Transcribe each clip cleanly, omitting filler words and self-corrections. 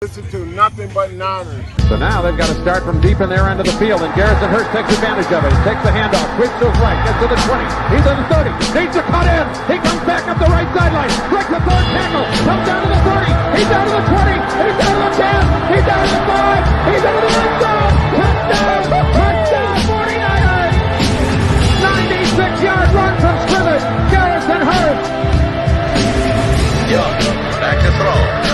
Listen to Nothing But Niners. So now they've got to start from deep in their end of the field, and Garrison Hurst takes advantage of it. He takes the handoff, switch to his right, gets to the 20. He's on the 30, needs to cut in. He comes back up the right sideline, breaks the third tackle, comes down to the 30. He's down to the 20. He's down to the 10. He's down to the 5. He's into the end zone. Touchdown! Touchdown! 49ers! 96-yard run from scrimmage. Garrison Hurst. Young back to throw.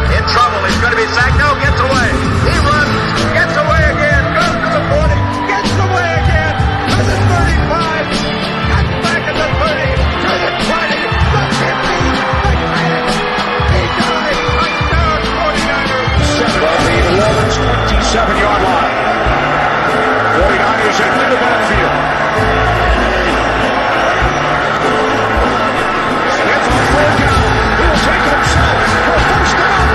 In trouble, he's going to be sacked. No, gets away. He runs, gets away again, goes to the 40, gets away again to the 35, cuts back at the 30, to the 20, the 15, the 10. He died. Touchdown, 49ers. Set on the Ravens' 27-yard line. 49ers into the backfield. Gets on third down. He'll take it himself for a first down.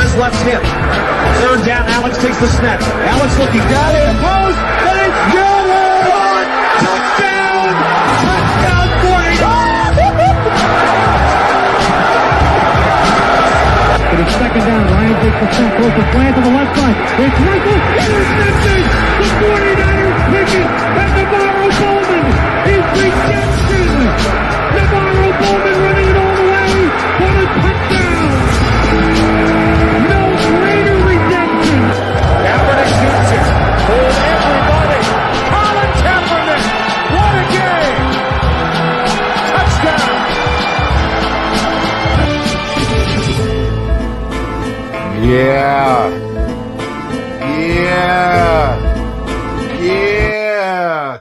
His left hip. Third down, Alex takes the snap. Alex looking down in post, and it's good! Touchdown! Touchdown 40! It is second down. Ryan takes the snap, goes to slant to the left side. It's Michael, intercepted! The 49ers pick it, and Navarro Bowman is redemption! Navarro Bowman running it all the way for a touchdown! No greater redemption! Kaepernick shoots it. Hold everybody. Colin Kaepernick. What a game. Touchdown. Yeah.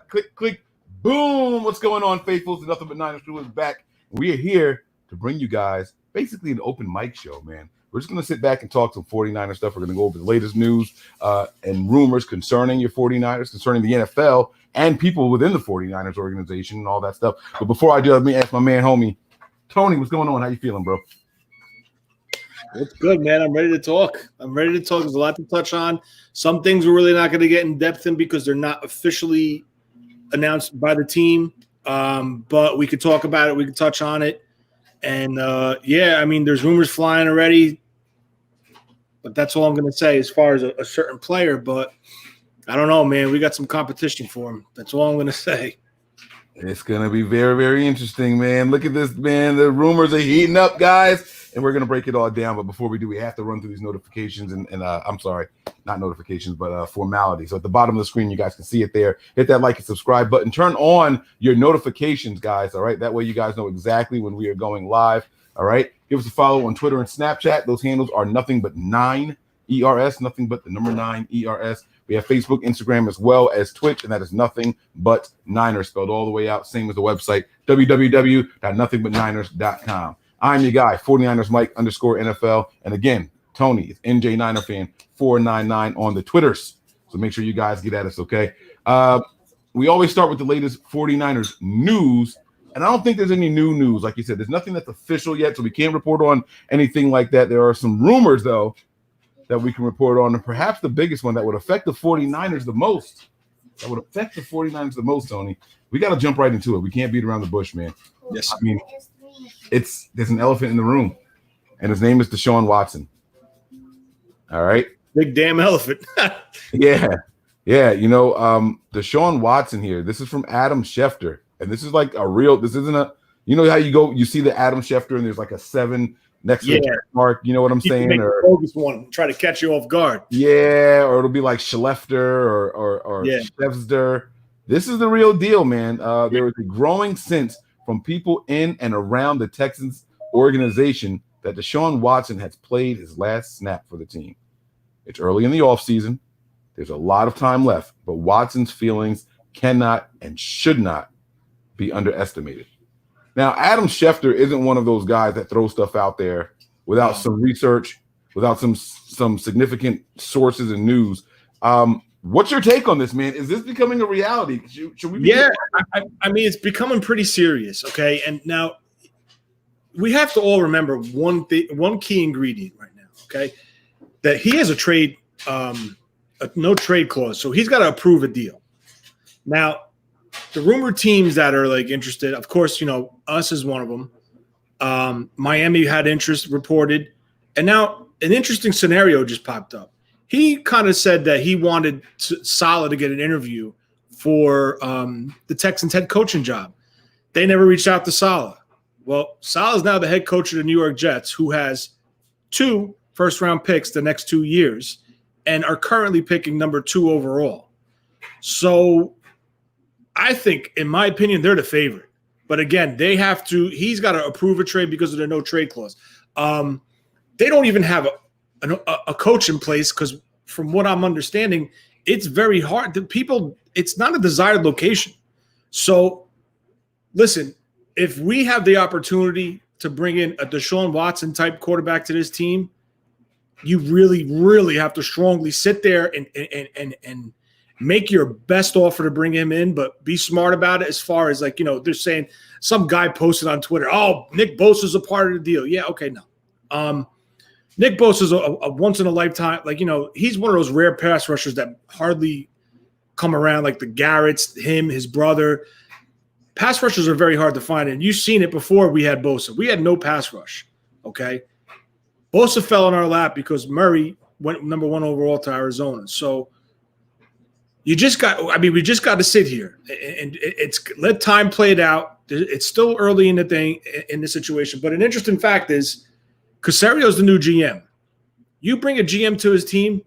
Click, click, boom. What's going on, faithfuls? The Nothing But Niners crew is back. We are here to bring you guys basically an open mic show, man. We're just going to sit back and talk some 49er stuff. We're going to go over the latest news and rumors concerning your 49ers, concerning the NFL, and people within the 49ers organization and all that stuff. But before I do, let me ask my man, homie, Tony, what's going on? How you feeling, bro? It's good, man. I'm ready to talk. There's a lot to touch on. Some things we're really not going to get in depth in because they're not officially announced by the team. But we could talk about it. We could touch on it. And, there's rumors flying already. But that's all I'm going to say as far as a certain player. But I don't know, man. We got some competition for him. That's all I'm going to say. It's going to be very, very interesting, man. Look at this, man. The rumors are heating up, guys. And we're going to break it all down. But before we do, we have to run through these notifications and I'm sorry, not notifications, but formalities. So at the bottom of the screen, you guys can see it there. Hit that like and subscribe button. Turn on your notifications, guys. All right. That way you guys know exactly when we are going live. All right. Give us a follow on Twitter and Snapchat. Those handles are Nothing But 9 ERS, nothing but the number 9 ERS. We have Facebook, Instagram, as well as Twitch, and that is Nothing But Niners, spelled all the way out. Same as the website, www.nothingbutniners.com. I'm your guy, 49ers Mike _NFL. And again, Tony is NJ Niner Fan 499 on the Twitters. So make sure you guys get at us, okay? We always start with the latest 49ers news. And I don't think there's any new news. Like you said, there's nothing that's official yet, so we can't report on anything like that. There are some rumors, though, that we can report on. And perhaps the biggest one that would affect the 49ers the most. Tony. We got to jump right into it. We can't beat around the bush, man. Yes. I mean, there's an elephant in the room, and his name is Deshaun Watson. All right? Big damn elephant. Yeah. Deshaun Watson here. This is from Adam Schefter. And this is like this isn't a, you know how you see the Adam Schefter and there's like a 7 next to the mark. You know what I'm saying? Or focus one, try to catch you off guard. Yeah, or it'll be like Schlefter or Schefter. This is the real deal, man. There is a growing sense from people in and around the Texans organization that Deshaun Watson has played his last snap for the team. It's early in the offseason. There's a lot of time left, but Watson's feelings cannot and should not be underestimated. Now, Adam Schefter isn't one of those guys that throw stuff out there without some research, without some significant sources and news. What's your take on this, man? Is this becoming a reality? Should we be I mean, it's becoming pretty serious, okay? And now we have to all remember one key ingredient right now, okay? That he has a no trade clause, so he's got to approve a deal. Now, the rumored teams that are like interested, of course, us is one of them. Miami had interest reported, and now an interesting scenario just popped up. He kind of said that he wanted Saleh to get an interview for the Texans head coaching job. They never reached out to Saleh. Well, Saleh is now the head coach of the New York Jets, who has 2 first-round picks the next 2 years and are currently picking number 2 overall. So I think, in my opinion, they're the favorite. But again, he's got to approve a trade because of the no trade clause. They don't even have a coach in place because from what I'm understanding, it's very hard. It's not a desired location. So listen, if we have the opportunity to bring in a Deshaun Watson type quarterback to this team, you really, really have to strongly sit there and make your best offer to bring him in, but be smart about it as far as they're saying some guy posted on Twitter, oh, Nick Bosa's a part of the deal. Yeah, okay, no. Nick Bosa's a once in a lifetime, he's one of those rare pass rushers that hardly come around, like the Garretts, him, his brother. Pass rushers are very hard to find, and you've seen it before we had Bosa. We had no pass rush, okay? Bosa fell in our lap because Murray went number 1 overall to Arizona. So we just got to sit here and let time play it out. It's still early in the situation. But an interesting fact is Caserio's the new GM. You bring a GM to his team,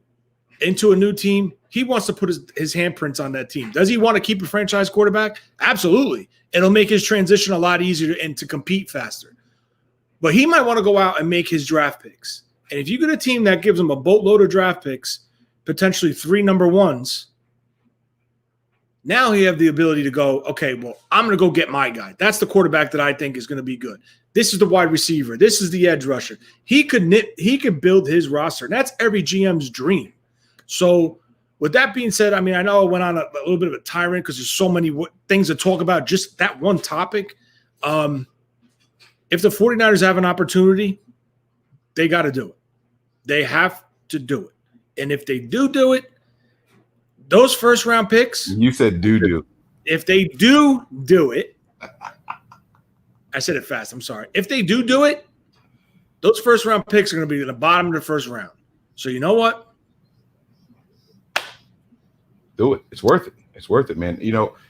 into a new team, he wants to put his handprints on that team. Does he want to keep a franchise quarterback? Absolutely. It'll make his transition a lot easier and to compete faster. But he might want to go out and make his draft picks. And if you get a team that gives him a boatload of draft picks, potentially 3 number 1s, now he have the ability to go, okay, well, I'm going to go get my guy. That's the quarterback that I think is going to be good. This is the wide receiver. This is the edge rusher. He could build his roster. And that's every GM's dream. So with that being said, I mean, I know I went on a little bit of a tyrant because there's so many things to talk about, just that one topic. If the 49ers have an opportunity, they got to do it. They have to do it. And if they do it, those first-round picks. You said do. If they do it, I said it fast. I'm sorry. If they do it, those first-round picks are going to be in the bottom of the first round. So you know what? Do it. It's worth it. It's worth it, man.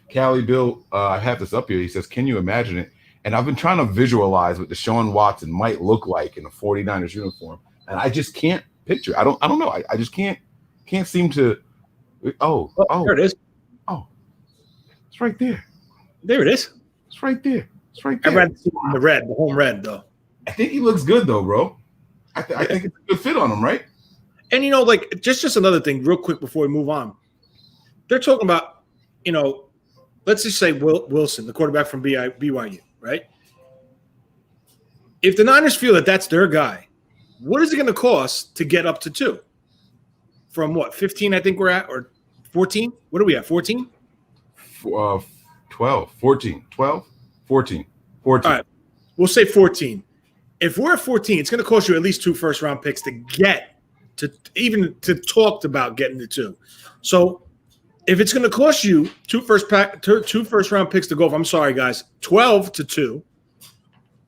Cali Bill, I have this up here. He says, can you imagine it? And I've been trying to visualize what Deshaun Watson might look like in a 49ers uniform. And I just can't picture. I don't know. I just can't seem to. Oh, there it is. Oh, it's right there. There it is. It's right there. It's right there. I'd rather see the home red, though. I think he looks good, though, bro. I think it's a good fit on him, right? And, just another thing real quick before we move on. They're talking about, let's just say Wilson, the quarterback from BYU, right? If the Niners feel that that's their guy, what is it going to cost to get up to 2? From what, 15 I think we're at, or 14? What are we at, 14? 12, 14, 12, 14. All right, we'll say 14. If we're at 14, it's going to cost you at least 2 first-round picks to get to even to talk about getting to 2. So if it's going to cost you 2 first-round picks to go, I'm sorry, guys, 12 to 2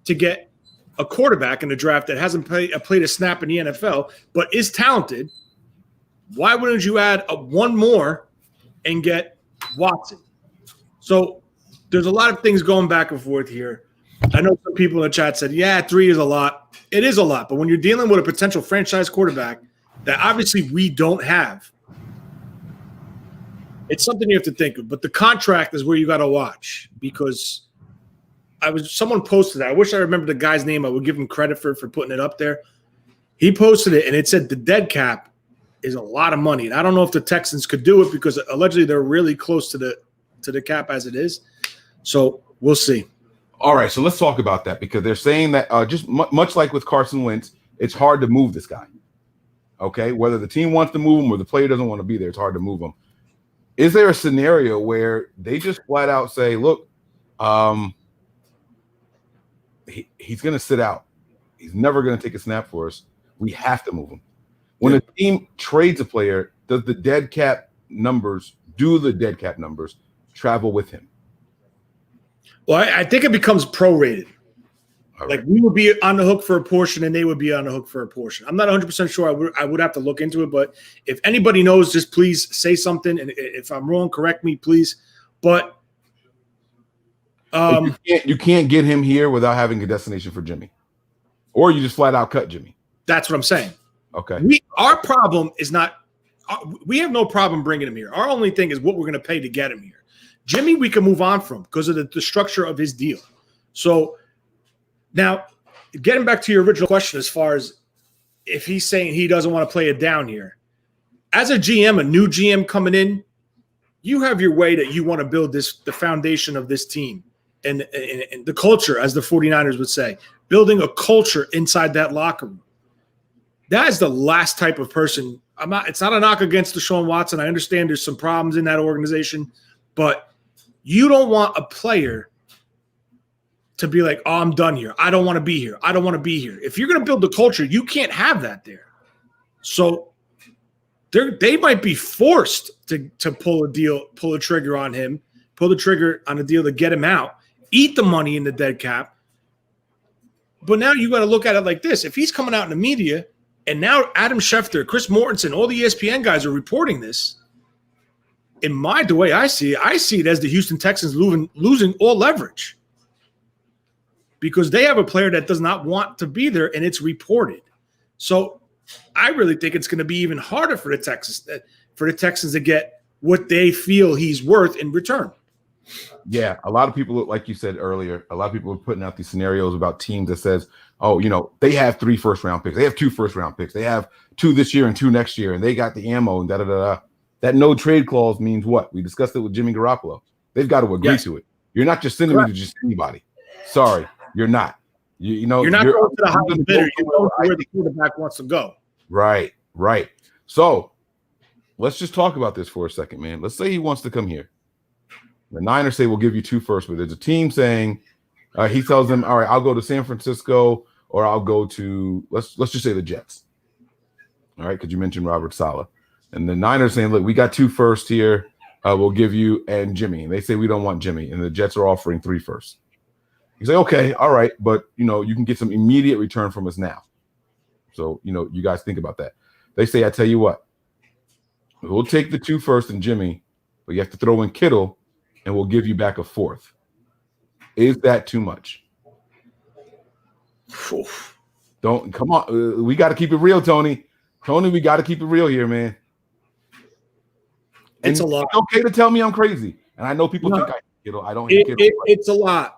to get a quarterback in the draft that hasn't played a snap in the NFL but is talented, why wouldn't you add one more and get Watson? So there's a lot of things going back and forth here. I know some people in the chat said, yeah, 3 is a lot. It is a lot. But when you're dealing with a potential franchise quarterback that obviously we don't have, it's something you have to think of. But the contract is where you got to watch, because someone posted that. I wish I remember the guy's name. I would give him credit for putting it up there. He posted it, and it said the dead cap is a lot of money. And I don't know if the Texans could do it because allegedly they're really close to the cap as it is. So we'll see. All right, so let's talk about that, because they're saying that just much like with Carson Wentz, it's hard to move this guy. Okay, whether the team wants to move him or the player doesn't want to be there, it's hard to move him. Is there a scenario where they just flat out say, look, he's going to sit out. He's never going to take a snap for us. We have to move him. When a team trades a player, do the dead cap numbers travel with him? Well, I think it becomes prorated. All Like right. we would be on the hook for a portion and they would be on the hook for a portion. I'm not 100% sure. I would have to look into it, but if anybody knows, just please say something. And if I'm wrong, correct me, please. But You can't get him here without having a destination for Jimmy, or you just flat out cut Jimmy. that's what I'm saying. Okay. Our problem is not we have no problem bringing him here. Our only thing is what we're going to pay to get him here. Jimmy, we can move on from because of the structure of his deal. So now, getting back to your original question, as far as if he's saying he doesn't want to play it down here, as a GM, a new GM coming in, you have your way that you want to build the foundation of this team and the culture, as the 49ers would say, building a culture inside that locker room. That is the last type of person. It's not a knock against Deshaun Watson. I understand there's some problems in that organization, but you don't want a player to be like, oh, I'm done here. I don't want to be here. I don't want to be here. If you're going to build the culture, you can't have that there. So they might be forced to pull a trigger on him, pull the trigger on a deal to get him out, eat the money in the dead cap. But now you got to look at it like this. If he's coming out in the media and now Adam Schefter, Chris Mortensen, all the ESPN guys are reporting this, the way I see it as the Houston Texans losing all leverage. Because they have a player that does not want to be there, and it's reported. So I really think it's going to be even harder for the Texans to get what they feel he's worth in return. Yeah, a lot of people, like you said earlier, a lot of people are putting out these scenarios about teams that says, oh, they have 3 first-round picks. They have 2 first-round picks. They have 2 this year and 2 next year, and they got the ammo and da-da-da-da. That no-trade clause means what? We discussed it with Jimmy Garoppolo. They've got to agree to it. You're not just sending me to just anybody. Sorry. You're not. You're not going to the highest bidder. You're going to where the quarterback wants to go. Right. So let's just talk about this for a second, man. Let's say he wants to come here. The Niners say we'll give you 2 firsts, but there's a team saying he tells them, all right, I'll go to San Francisco or I'll go to let's just say the Jets. All right, because you mentioned Robert Saleh. And the Niners saying, look, we got 2 firsts here. We'll give you and Jimmy. And they say we don't want Jimmy. And the Jets are offering 3 firsts. You say, okay, all right, but you can get some immediate return from us now. So, you guys think about that. They say, I tell you what, we'll take the 2 firsts and Jimmy, but you have to throw in Kittle, and we'll give you back a 4th. Is that too much? Don't come on. We got to keep it real, Tony. Tony, we got to keep it real here, man. And it's a lot. It's okay to tell me I'm crazy, and I know people think I don't. It's a lot.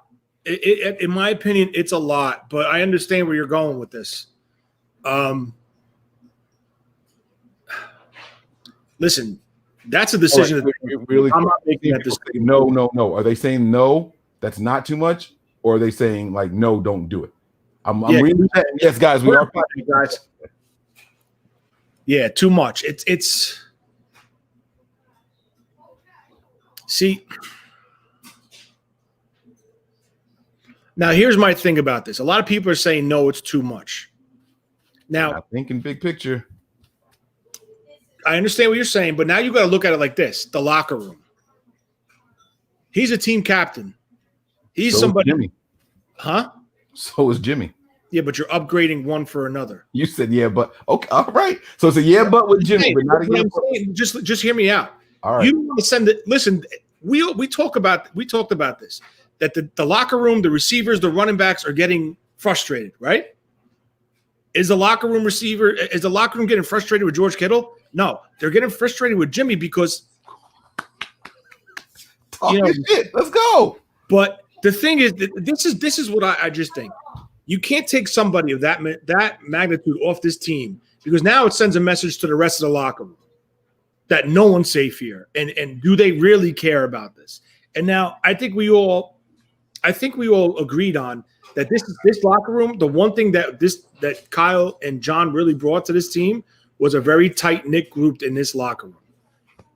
In my opinion, it's a lot, but I understand where you're going with this. Listen, that's a decision. Really, I'm not making that decision. No. Are they saying no? That's not too much, or are they saying like no? Don't do it. I'm reading that. Yes, guys, we are guys. Yeah, too much. It's. See. Now, here's my thing about this. A lot of people are saying, no, it's too much. Now, I'm thinking big picture. I understand what you're saying, but now you got to look at it like this. The locker room. He's a team captain. He's somebody. Jimmy. Huh? So is Jimmy. Yeah, but you're upgrading one for another. You said, yeah, but. Okay, all right. So it's a yeah, but with Jimmy, but not a yeah, but. Just hear me out. All right. You don't want to send it. Listen, we talked about this. That the locker room, the receivers, the running backs are getting frustrated, right? Is the locker room getting frustrated with George Kittle? No, they're getting frustrated with Jimmy because shit. Let's go. But the thing is, this is what I just think. You can't take somebody of that magnitude off this team because now it sends a message to the rest of the locker room that no one's safe here. And do they really care about this? And now I think we all agreed on that this locker room, the one thing that Kyle and John really brought to this team was a very tight-knit group in this locker room.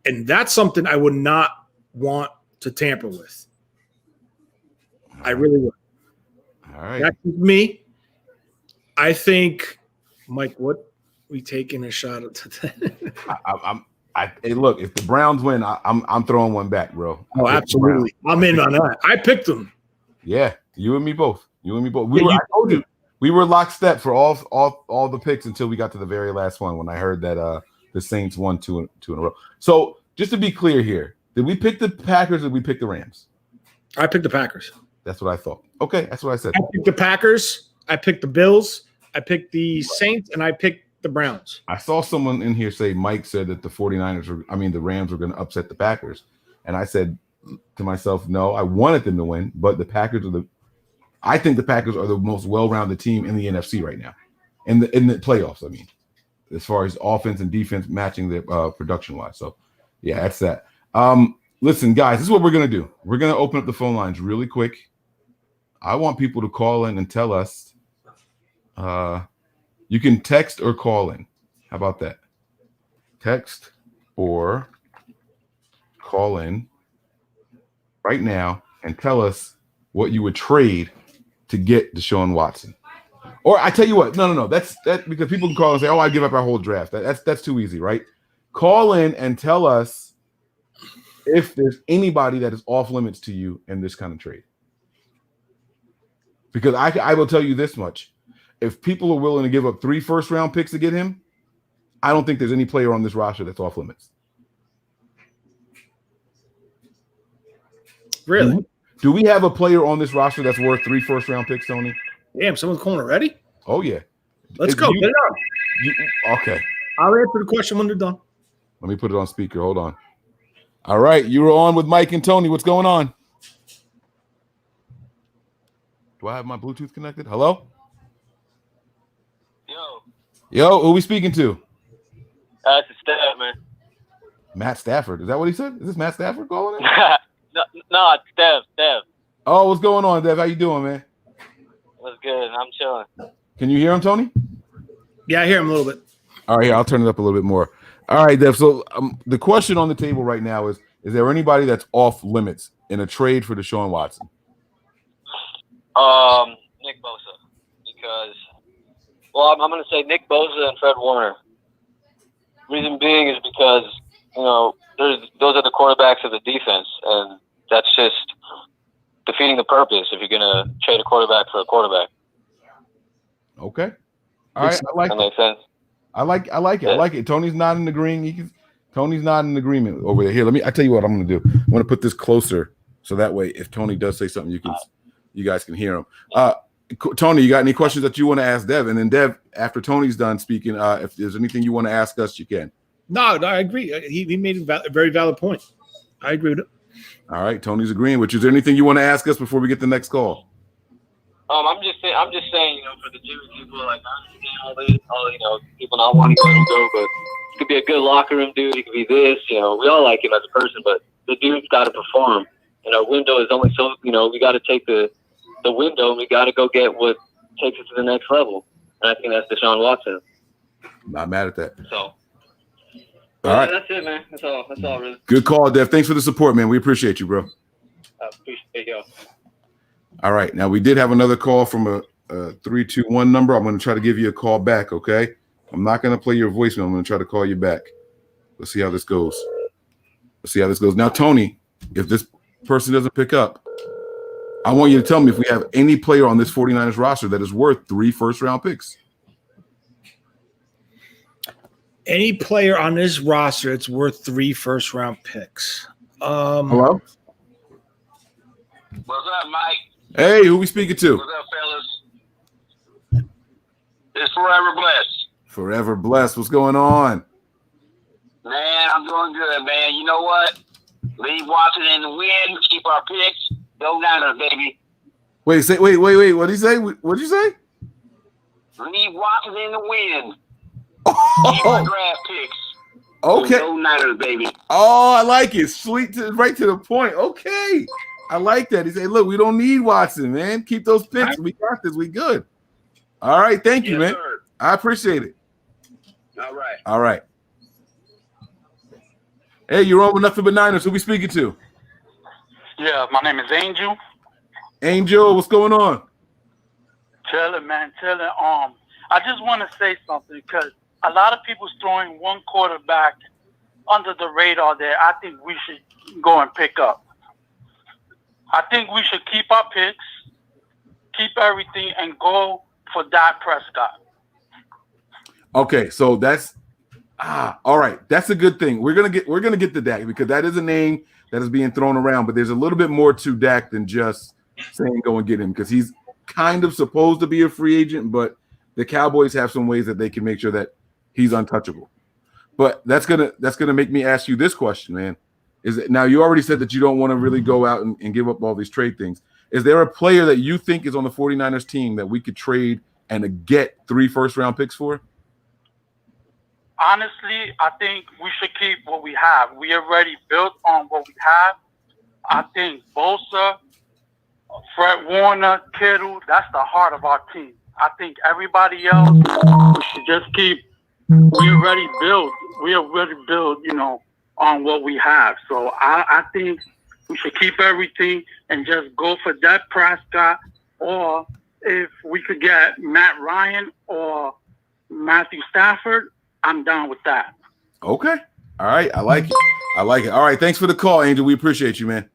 And that's something I would not want to tamper with. I really would. All right. That's me. I think, Mike, what we taking a shot at today? Hey, look, if the Browns win, I'm throwing one back, bro. Oh, absolutely. I'm in on that. I picked them. Yeah, you and me both. You and me both. I told you we were lockstep for all the picks until we got to the very last one when I heard that the Saints won two in a row. So just to be clear here, did we pick the Packers or did we pick the Rams? I picked the Packers. That's what I thought. Okay, that's what I said. I picked the Packers. I picked the Bills. I picked the Saints, and I picked the Browns. I saw someone in here say Mike said that the Rams were going to upset the Packers. And I said to myself, no, I wanted them to win, but I think the Packers are the most well-rounded team in the NFC right now. In the playoffs, I mean, as far as offense and defense matching their production-wise. So, yeah, that's that. Listen, guys, this is what we're going to do. We're going to open up the phone lines really quick. I want people to call in and tell us. You can text or call in. How about that? Text or call in right now and tell us what you would trade to get Deshaun Watson. Or I tell you what, no. That's because people can call and say, "Oh, I give up our whole draft." That's too easy, right? Call in and tell us if there's anybody that is off limits to you in this kind of trade. Because I will tell you this much: if people are willing to give up 3 first-round picks to get him, I don't think there's any player on this roster that's off limits. Really? Do we have a player on this roster that's worth 3 first-round picks, Tony? Damn, someone's calling already? Oh, yeah. Let's go. Get it on. Okay. I'll answer the question when they're done. Let me put it on speaker. Hold on. All right. You were on with Mike and Tony. What's going on? Do I have my Bluetooth connected? Hello? Yo, who we speaking to? It's Steph, man. Matt Stafford. Is that what he said? Is this Matt Stafford calling in? no, it's Steph. Oh, what's going on, Dev? How you doing, man? What's good? I'm chilling. Can you hear him, Tony? Yeah, I hear him a little bit. All right, I'll turn it up a little bit more. All right, Dev. So the question on the table right now is there anybody that's off limits in a trade for Deshaun Watson? Nick Bosa. Because, well, I'm going to say Nick Bosa and Fred Warner. Reason being is because, those are the quarterbacks of the defense, and that's just defeating the purpose if you're going to trade a quarterback for a quarterback. Okay. All right. I like that. Makes sense. I like it. Yeah. I like it. Tony's not in agreement. Tony's not in agreement over there. Here, I tell you what I'm going to do. I'm going to put this closer so that way if Tony does say something, you guys can hear him. Tony, you got any questions that you want to ask Dev? And then Dev, after Tony's done speaking, if there's anything you want to ask us, you can. No, I agree. He made a very valid point. I agree with it. All right, Tony's agreeing with you. Is there anything you want to ask us before we get the next call? I'm just saying, for the Jimmy people, like, I understand all people not wanting to let him go, but he could be a good locker room dude. He could be this, we all like him as a person, but the dude's got to perform. And our window is only so, we got to take the window and we got to go get what takes us to the next level. And I think that's Deshaun Watson. Not mad at that. So. All right. That's it, man. That's all really. Good call, Dev. Thanks for the support, man. We appreciate you, bro. I appreciate y'all. All right. Now, we did have another call from a 321 number. I'm going to try to give you a call back, okay? I'm not going to play your voicemail. I'm going to try to call you back. Let's see how this goes. Now, Tony, if this person doesn't pick up, I want you to tell me if we have any player on this 49ers roster that is worth 3 first-round picks. Any player on this roster that's worth 3 first-round picks. Hello? What's up, Mike? Hey, who we speaking to? What's up, fellas? It's Forever Blessed. Forever Blessed. What's going on? Man, I'm doing good, man. You know what? Leave Washington in the wind. Keep our picks. Go Niners, baby. Wait. What did he say? What did you say? Leave Washington in the wind. Keep our draft picks. Okay. Go Niners, baby. Oh, I like it. Sweet, right to the point. Okay. I like that. He said, look, we don't need Watson, man. Keep those picks. We got this. We good. All right. Thank you, man. Sir. I appreciate it. All right. Hey, you're on with Nothing But Niners. Who we speaking to? Yeah, my name is Angel. Angel, what's going on? Chilling, man. Chilling. I just want to say something because a lot of people's throwing one quarterback under the radar there. I think we should go and pick up. I think we should keep our picks keep everything and go for Dak Prescott. Okay, so that's all right. That's a good thing. We're gonna get to Dak because that is a name that is being thrown around, but there's a little bit more to Dak than just saying go and get him because he's kind of supposed to be a free agent, but the Cowboys have some ways that they can make sure that he's untouchable. But that's gonna make me ask you this question, man. Is it now? You already said that you don't want to really go out and give up all these trade things. Is there a player that you think is on the 49ers team that we could trade and get 3 first-round picks for? Honestly, I think we should keep what we have. We already built on what we have. I think Bosa, Fred Warner, Kittle, that's the heart of our team. I think everybody else, we should just keep. We already built, on what we have. So I think we should keep everything and just go for Dak Prescott, or if we could get Matt Ryan or Matthew Stafford, I'm down with that. Okay. All right. I like it. All right. Thanks for the call, Angel. We appreciate you, man.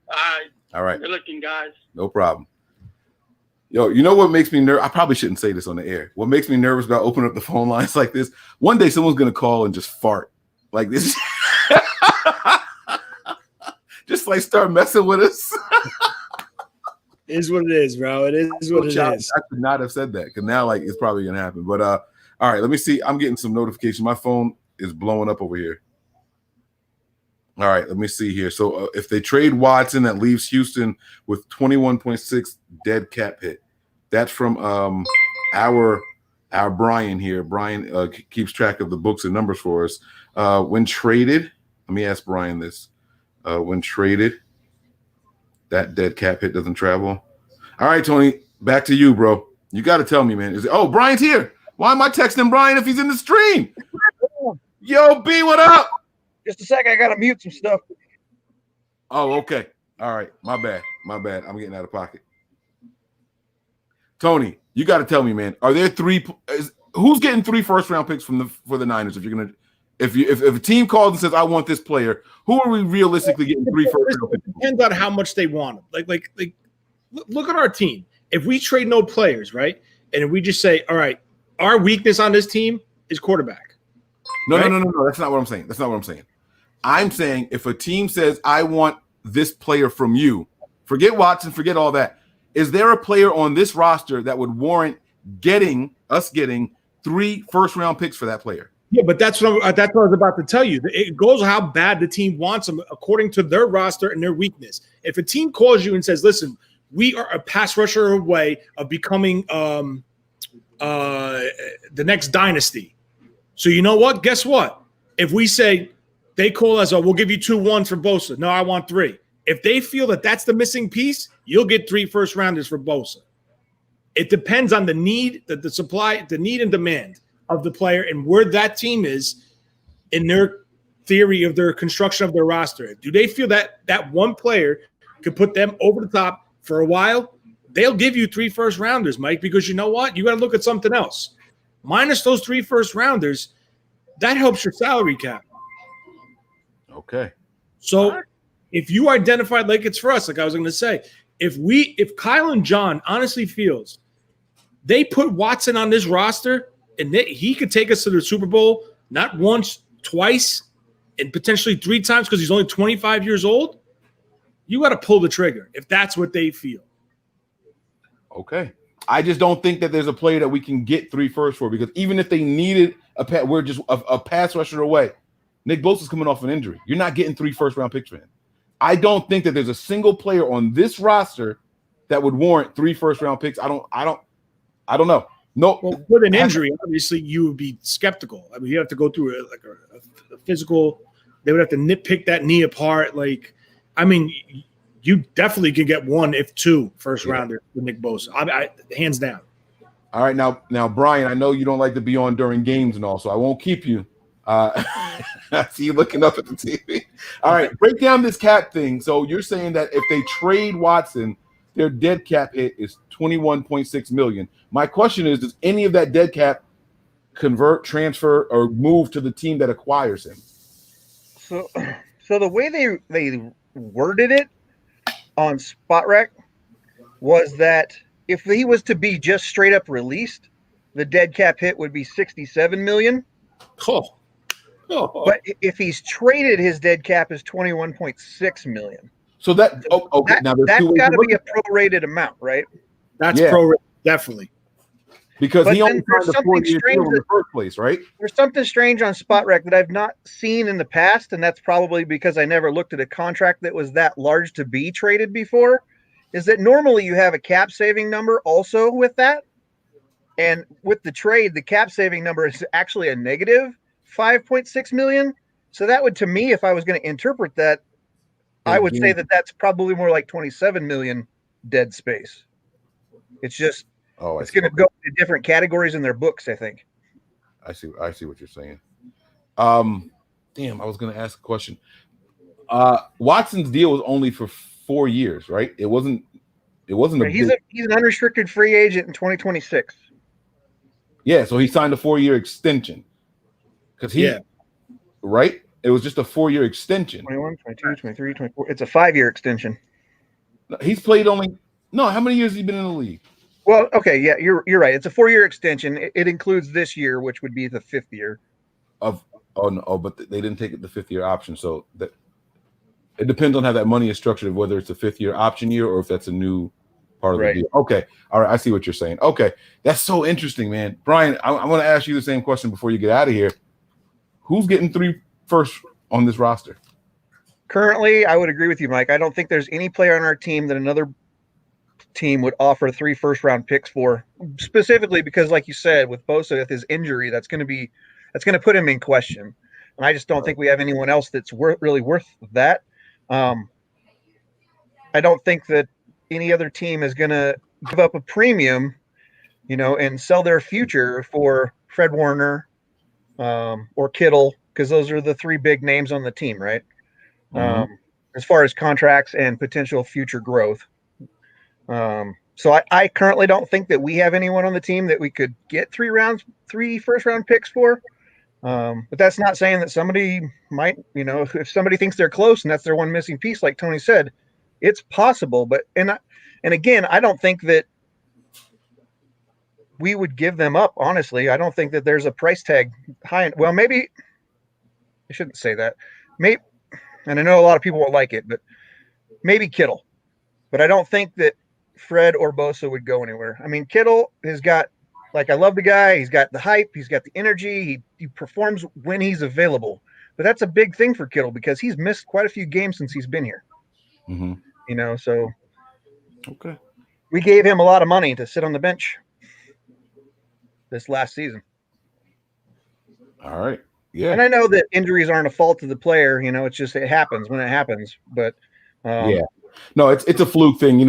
All right. Good looking, guys. No problem. Yo, you know what makes me nervous? I probably shouldn't say this on the air. What makes me nervous about opening up the phone lines like this? One day someone's going to call and just fart like this. Just like start messing with us. It is what it is, bro. It is what it is. I could not have said that because now like it's probably going to happen. But all right, let me see. I'm getting some notifications. My phone is blowing up over here. All right, let me see here. So if they trade Watson, that leaves Houston with 21.6 dead cap hit. That's from our Brian here. Brian keeps track of the books and numbers for us. When traded, let me ask Brian this. When traded, that dead cap hit doesn't travel. All right, Tony, back to you, bro. You got to tell me, man. Brian's here. Why am I texting Brian if he's in the stream? Yo, B, what up? Just a second, I gotta mute some stuff. Oh, okay. All right. My bad. I'm getting out of pocket. Tony, you got to tell me, man. Are there who's getting 3 first-round picks for the Niners? If a team calls and says, I want this player, who are we realistically getting 3 first-round picks? It depends on how much they want them. Like, look at our team. If we trade no players, right, and if we just say, all right, our weakness on this team is quarterback. No. That's not what I'm saying. I'm saying if a team says, I want this player from you, forget Watson, forget all that. Is there a player on this roster that would warrant getting 3 first-round picks for that player? Yeah, but that's what I was about to tell you. It goes how bad the team wants them according to their roster and their weakness. If a team calls you and says, listen, we are a pass rusher away of becoming the next dynasty. So you know what? Guess what? If we say they call us, we'll give you 2-1 for Bosa. No, I want 3. If they feel that that's the missing piece, you'll get 3 first-rounders for Bosa. It depends on the need, the supply, the need and demand of the player and where that team is in their theory of their construction of their roster. Do they feel that that one player could put them over the top for a while? They'll give you 3 first-rounders, Mike, because you know what? You got to look at something else. Minus those 3 first-rounders, that helps your salary cap. Okay. So if you identified like it's for us, like I was going to say, if Kyle and John honestly feels they put Watson on this roster and he could take us to the Super Bowl not once, twice, and potentially 3 times because he's only 25 years old, you got to pull the trigger if that's what they feel. Okay. I just don't think that there's a player that we can get 3 first for because even if they needed we're just a pass rusher away. Nick Bosa's coming off an injury. You're not getting 3 first-round picks for him. I don't think that there's a single player on this roster that would warrant 3 first-round picks. I don't know. No. Well, with an injury, obviously you would be skeptical. I mean, you have to go through a physical. They would have to nitpick that knee apart. You definitely could get 1 if 2 first-rounders with Nick Bosa. I hands down. All right, now, Brian, I know you don't like to be on during games and all, so I won't keep you. I see you looking up at the TV. All right, break down this cap thing. So you're saying that if they trade Watson, their dead cap hit is $21.6 million. My question is, does any of that dead cap convert, transfer, or move to the team that acquires him? So the way they worded it on SpotRec was that if he was to be just straight up released, the dead cap hit would be 67 million. Oh. But if he's traded, his dead cap is 21.6 million. So that okay. Now that's got to be a prorated amount, right? That's prorated, definitely. Because but he only signed a 4-year deal in the first place, right? There's something strange on SpotRec that I've not seen in the past, and that's probably because I never looked at a contract that was that large to be traded before, is that normally you have a cap saving number also with that. And with the trade, the cap saving number is actually a negative 5.6 million. So that would, to me, if I was going to interpret that, I would say that that's probably more like 27 million dead space. It's just, it's going to go to different categories in their books, I think. I see what you're saying. Damn, I was going to ask a question. Watson's deal was only for 4 years, right? It wasn't. He's an unrestricted free agent in 2026. Yeah, so he signed a 4-year extension because right. It was just a 4-year extension. 21, 22, 23, 24. It's a 5-year extension. He's played only. No, how many years has he been in the league? Well, okay, yeah, you're right. It's a 4-year extension. It includes this year, which would be the 5th year. But they didn't take the 5th year option, so that it depends on how that money is structured, whether it's a 5th year option year or if that's a new part of the deal. Okay, all right, I see what you're saying. Okay, that's so interesting, man. Brian, I'm going to ask you the same question before you get out of here. Who's getting 3 first on this roster? Currently, I would agree with you, Mike. I don't think there's any player on our team that another team would offer 3 first-round picks for, specifically because, like you said, with Bosa, with his injury, that's going to put him in question. And I just don't think we have anyone else that's really worth that. I don't think that any other team is going to give up a premium, and sell their future for Fred Warner or Kittle, because those are the 3 big names on the team, right? Mm-hmm. As far as contracts and potential future growth. So I currently don't think that we have anyone on the team that we could get 3 first-round picks for. But that's not saying that somebody might, if somebody thinks they're close and that's their one missing piece, like Tony said, it's possible. But and again, I don't think that we would give them up. Honestly, I don't think that there's a price tag high. Well, maybe I shouldn't say that. Maybe, and I know a lot of people won't like it, but maybe Kittle. But I don't think that Fred or Bosa would go anywhere. I mean, Kittle has got, I love the guy. He's got the hype. He's got the energy. He performs when he's available. But that's a big thing for Kittle because he's missed quite a few games since he's been here. Mm-hmm. So okay, we gave him a lot of money to sit on the bench this last season. All right. Yeah. And I know that injuries aren't a fault of the player. It's just, it happens when it happens. But yeah. No, it's a fluke thing.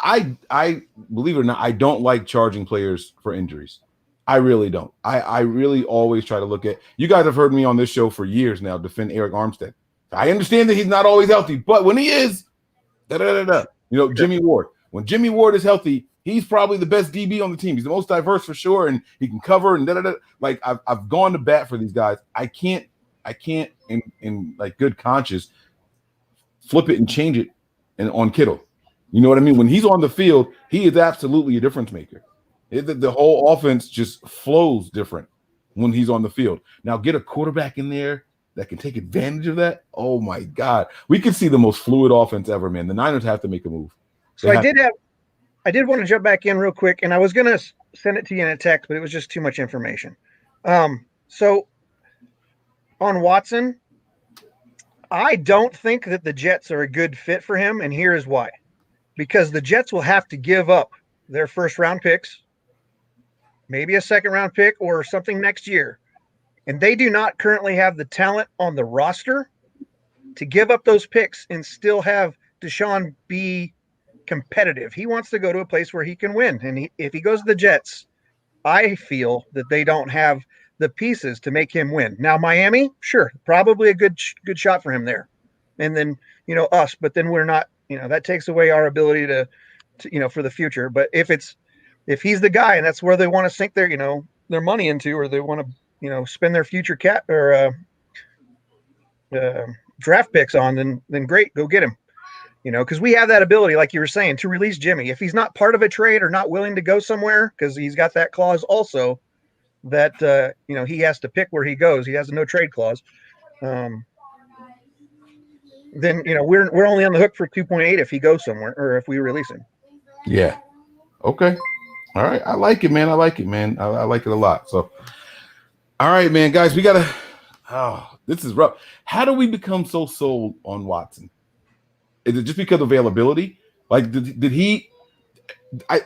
I believe it or not, I don't like charging players for injuries. I really don't. I really always try to look at, you guys have heard me on this show for years now defend Eric Armstead. I understand that he's not always healthy, but when he is, Jimmy Ward. When Jimmy Ward is healthy, he's probably the best DB on the team. He's the most diverse for sure, and he can cover and Like I've gone to bat for these guys. I can't in like good conscience flip it and change it on Kittle. You know what I mean? When he's on the field, he is absolutely a difference maker. The whole offense just flows different when he's on the field. Now get a quarterback in there that can take advantage of that. Oh my God. We can see the most fluid offense ever, man. The Niners have to make a move. I did want to jump back in real quick, and I was going to send it to you in a text, but it was just too much information. So on Watson, I don't think that the Jets are a good fit for him, and here is why. Because the Jets will have to give up their first-round picks, maybe a second-round pick or something next year, and they do not currently have the talent on the roster to give up those picks and still have Deshaun be competitive. He wants to go to a place where he can win, and if he goes to the Jets, I feel that they don't have the pieces to make him win. Now, Miami, sure, probably a good shot for him there. And then, us, but then we're not, that takes away our ability to for the future. But if he's the guy and that's where they want to sink their, their money into, or they want to, spend their future cap or draft picks on, then great, go get him. because we have that ability, like you were saying, to release Jimmy. If he's not part of a trade or not willing to go somewhere, because he's got that clause also that, he has to pick where he goes. He has a no trade clause. Then, we're only on the hook for 2.8 if he goes somewhere or if we release him. Yeah. Okay. All right. I like it, man. I like it a lot. So, all right, man, guys, we got to, this is rough. How do we become so sold on Watson? Is it just because of availability? Like, did he?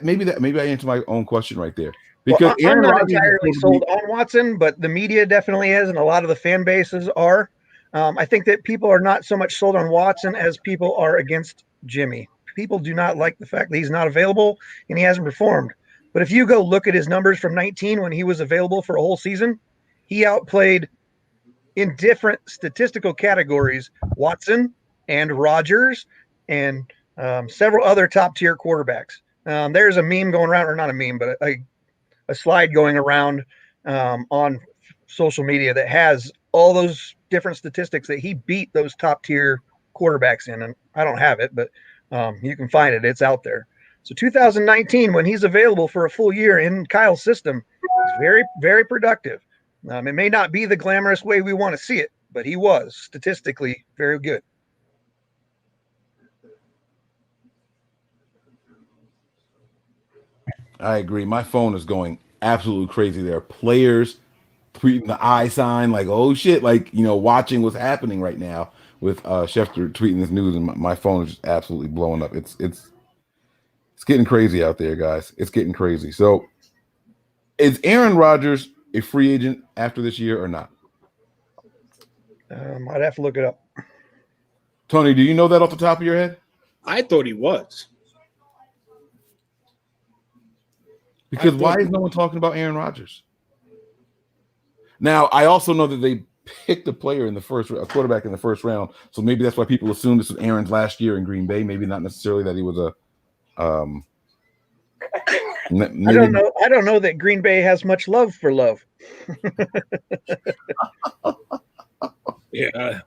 Maybe I answered my own question right there. Because I'm not entirely sold on Watson, but the media definitely is, and a lot of the fan bases are. I think that people are not so much sold on Watson as people are against Jimmy. People do not like the fact that he's not available and he hasn't performed. But if you go look at his numbers from 19 when he was available for a whole season, he outplayed in different statistical categories Watson and Rodgers and several other top-tier quarterbacks. There's a meme going around, or not a meme, but a slide going around on social media that has all those different statistics that he beat those top-tier quarterbacks in. And I don't have it, but you can find it. It's out there. So 2019, when he's available for a full year in Kyle's system, he's very, very productive. It may not be the glamorous way we want to see it, but he was statistically very good. I agree. My phone is going absolutely crazy. There are players tweeting the I sign, like, oh shit, like, watching what's happening right now with Schefter tweeting this news, and my phone is just absolutely blowing up. It's getting crazy out there, guys. It's getting crazy. So, is Aaron Rodgers a free agent after this year or not? I'd have to look it up. Tony, do you know that off the top of your head? I thought he was. Because why is no one talking about Aaron Rodgers? Now, I also know that they picked a quarterback in the first round, so maybe that's why people assume this was Aaron's last year in Green Bay. Maybe not necessarily that he was a. I don't know. I don't know that Green Bay has much love for Love. Yeah.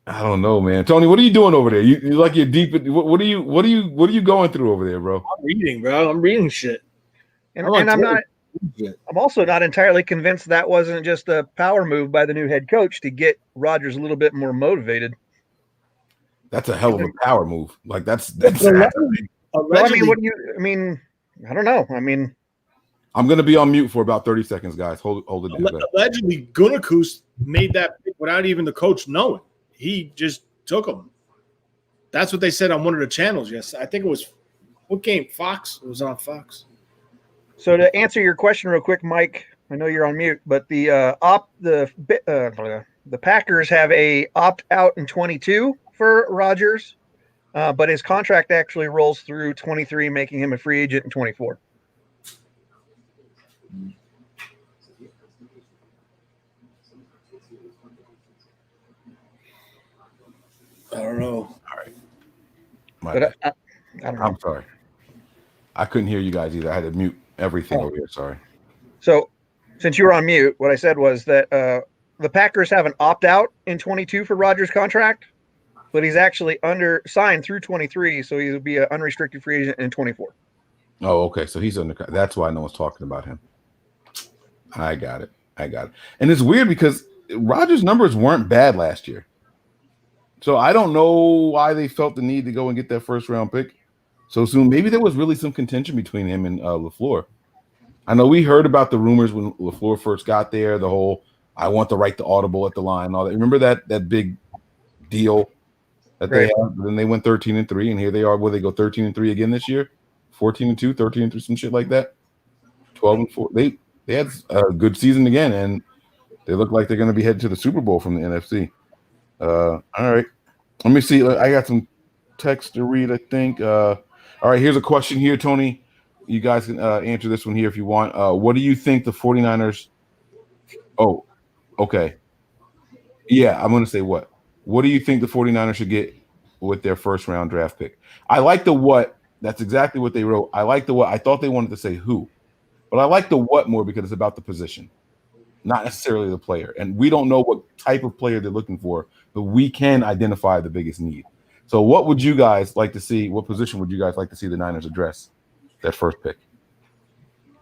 I don't know, man. Tony, what are you doing over there? You like you're deep. What are you going through over there, bro? I'm reading, bro. I'm reading shit. And I'm also not entirely convinced that wasn't just a power move by the new head coach to get Rodgers a little bit more motivated. That's a hell of a power move. Like that's. Well, I mean, I don't know. I mean, I'm gonna be on mute for about 30 seconds, guys. Hold it down. Allegedly, Gutekunst made that pick without even the coach knowing. He just took him. That's what they said on one of the channels. Yes, I think it was what game? Fox. It was on Fox. So to answer your question real quick, Mike, I know you're on mute, but the Packers have a opt out in 22 for Rodgers, but his contract actually rolls through 23, making him a free agent in 24. I don't know. All right. I don't know. I'm sorry. I couldn't hear you guys either. I had to mute everything over here. Sorry. So since you were on mute, what I said was that the Packers have an opt-out in 22 for Rodgers' contract, but he's actually signed through 23, so he'll be an unrestricted free agent in 24. Oh, okay. So he's under. That's why no one's talking about him. I got it. And it's weird because Rodgers' numbers weren't bad last year. So I don't know why they felt the need to go and get that first-round pick so soon. Maybe there was really some contention between him and LaFleur. I know we heard about the rumors when LaFleur first got there, the whole I want the right to audible at the line and all that. Remember that big deal that they had? Then they went 13-3, and here they are. Will they go 13-3 again this year? 14-2, 13-3, some shit like that. 12-4. They had a good season again, and they look like they're going to be headed to the Super Bowl from the NFC. All right. Let me see. I got some text to read, I think. All right, here's a question here, Tony. You guys can answer this one here if you want. What do you think the 49ers – oh, okay. Yeah, I'm going to say what. What do you think the 49ers should get with their first-round draft pick? I like the what. That's exactly what they wrote. I like the what. I thought they wanted to say who. But I like the what more because it's about the position, not necessarily the player. And we don't know what type of player they're looking for, but we can identify the biggest need. So what would you guys like to see? What position would you guys like to see the Niners address that first pick?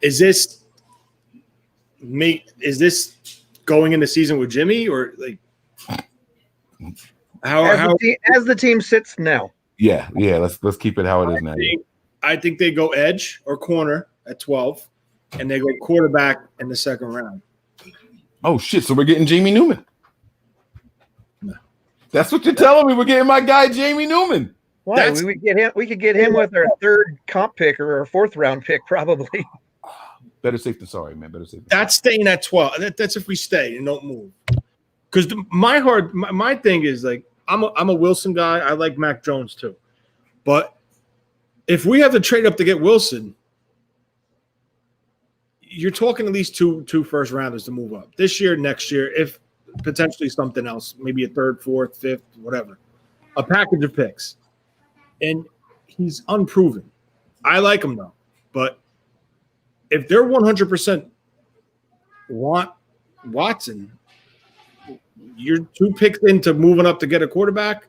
Is this going into season with Jimmy or like as the team sits now? Yeah. Let's keep it how it is now. I think they go edge or corner at 12, and they go quarterback in the second round. Oh shit! So we're getting Jamie Newman. No. That's what you're telling me. We're getting my guy Jamie Newman. Why? We could get him with our third comp pick or our fourth round pick, probably. Better safe than sorry, man. Better safe. That's staying at 12. That's if we stay and don't move. Because my thing is like I'm a Wilson guy. I like Mac Jones too, but if we have to trade up to get Wilson, you're talking at least two first rounders to move up this year, next year, if potentially something else, maybe a third, fourth, fifth, whatever, a package of picks. And he's unproven. I like him though, but if they're 100% want Watson, you're 2 picks into moving up to get a quarterback.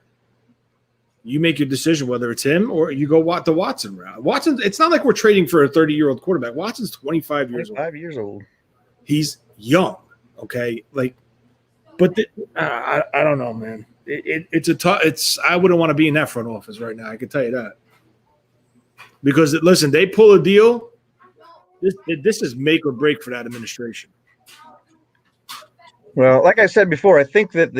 You make your decision whether it's him or you go the Watson route. Watson, it's not like we're trading for a 30-year-old quarterback. Watson's 25 years old. He's young, okay? Like, but I don't know, man. It's a tough. I wouldn't want to be in that front office right now. I can tell you that. Because listen, they pull a deal. This is make or break for that administration. Well, like I said before, I think that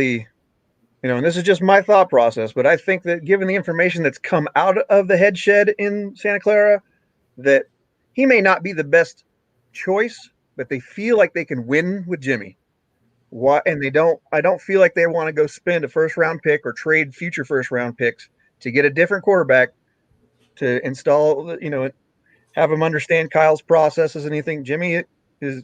and this is just my thought process, but I think that given the information that's come out of the head shed in Santa Clara, that he may not be the best choice, but they feel like they can win with Jimmy. And I don't feel like they want to go spend a first round pick or trade future first round picks to get a different quarterback to install, have him understand Kyle's processes and anything. Jimmy has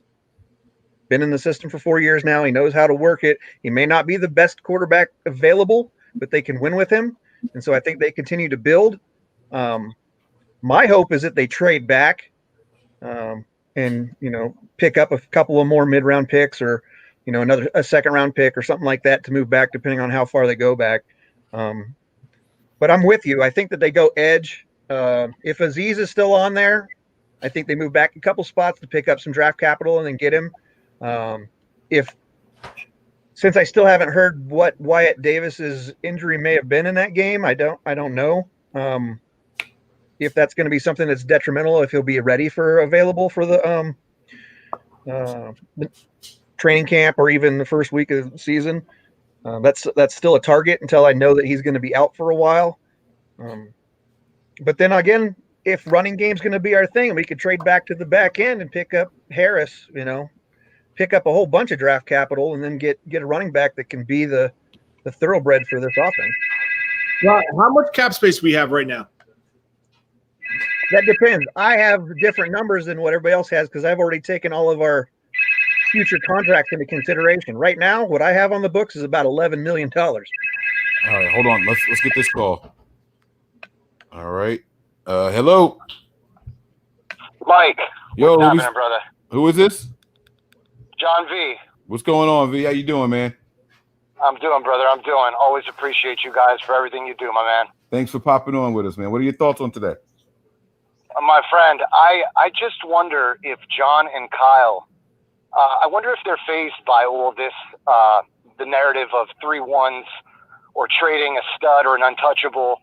been in the system for 4 years now. He knows how to work it. He may not be the best quarterback available, but they can win with him. And so I think they continue to build. My hope is that they trade back and, pick up a couple of more mid-round picks or, a second-round pick or something like that to move back, depending on how far they go back. But I'm with you. I think that they go edge. If Aziz is still on there, I think they move back a couple spots to pick up some draft capital and then get him. Since I still haven't heard what Wyatt Davis's injury may have been in that game, I don't know if that's going to be something that's detrimental, if he'll be available for the training camp or even the first week of the season. That's still a target until I know that he's going to be out for a while. But then again, if running game's going to be our thing, we could trade back to the back end and pick up Harris, pick up a whole bunch of draft capital and then get a running back that can be the thoroughbred for this offense. Well, how much cap space we have right now? That depends. I have different numbers than what everybody else has because I've already taken all of our future contracts into consideration. Right now, what I have on the books is about $11 million. All right, hold on. Let's get this call. All right. Hello. Mike. Yo, what's happening, brother? Who is this? John V. What's going on, V? How you doing, man? I'm doing, brother. I'm doing. Always appreciate you guys for everything you do, my man. Thanks for popping on with us, man. What are your thoughts on today? My friend, I just wonder if John and Kyle, I wonder if they're fazed by all this, the narrative of 3-1s or trading a stud or an untouchable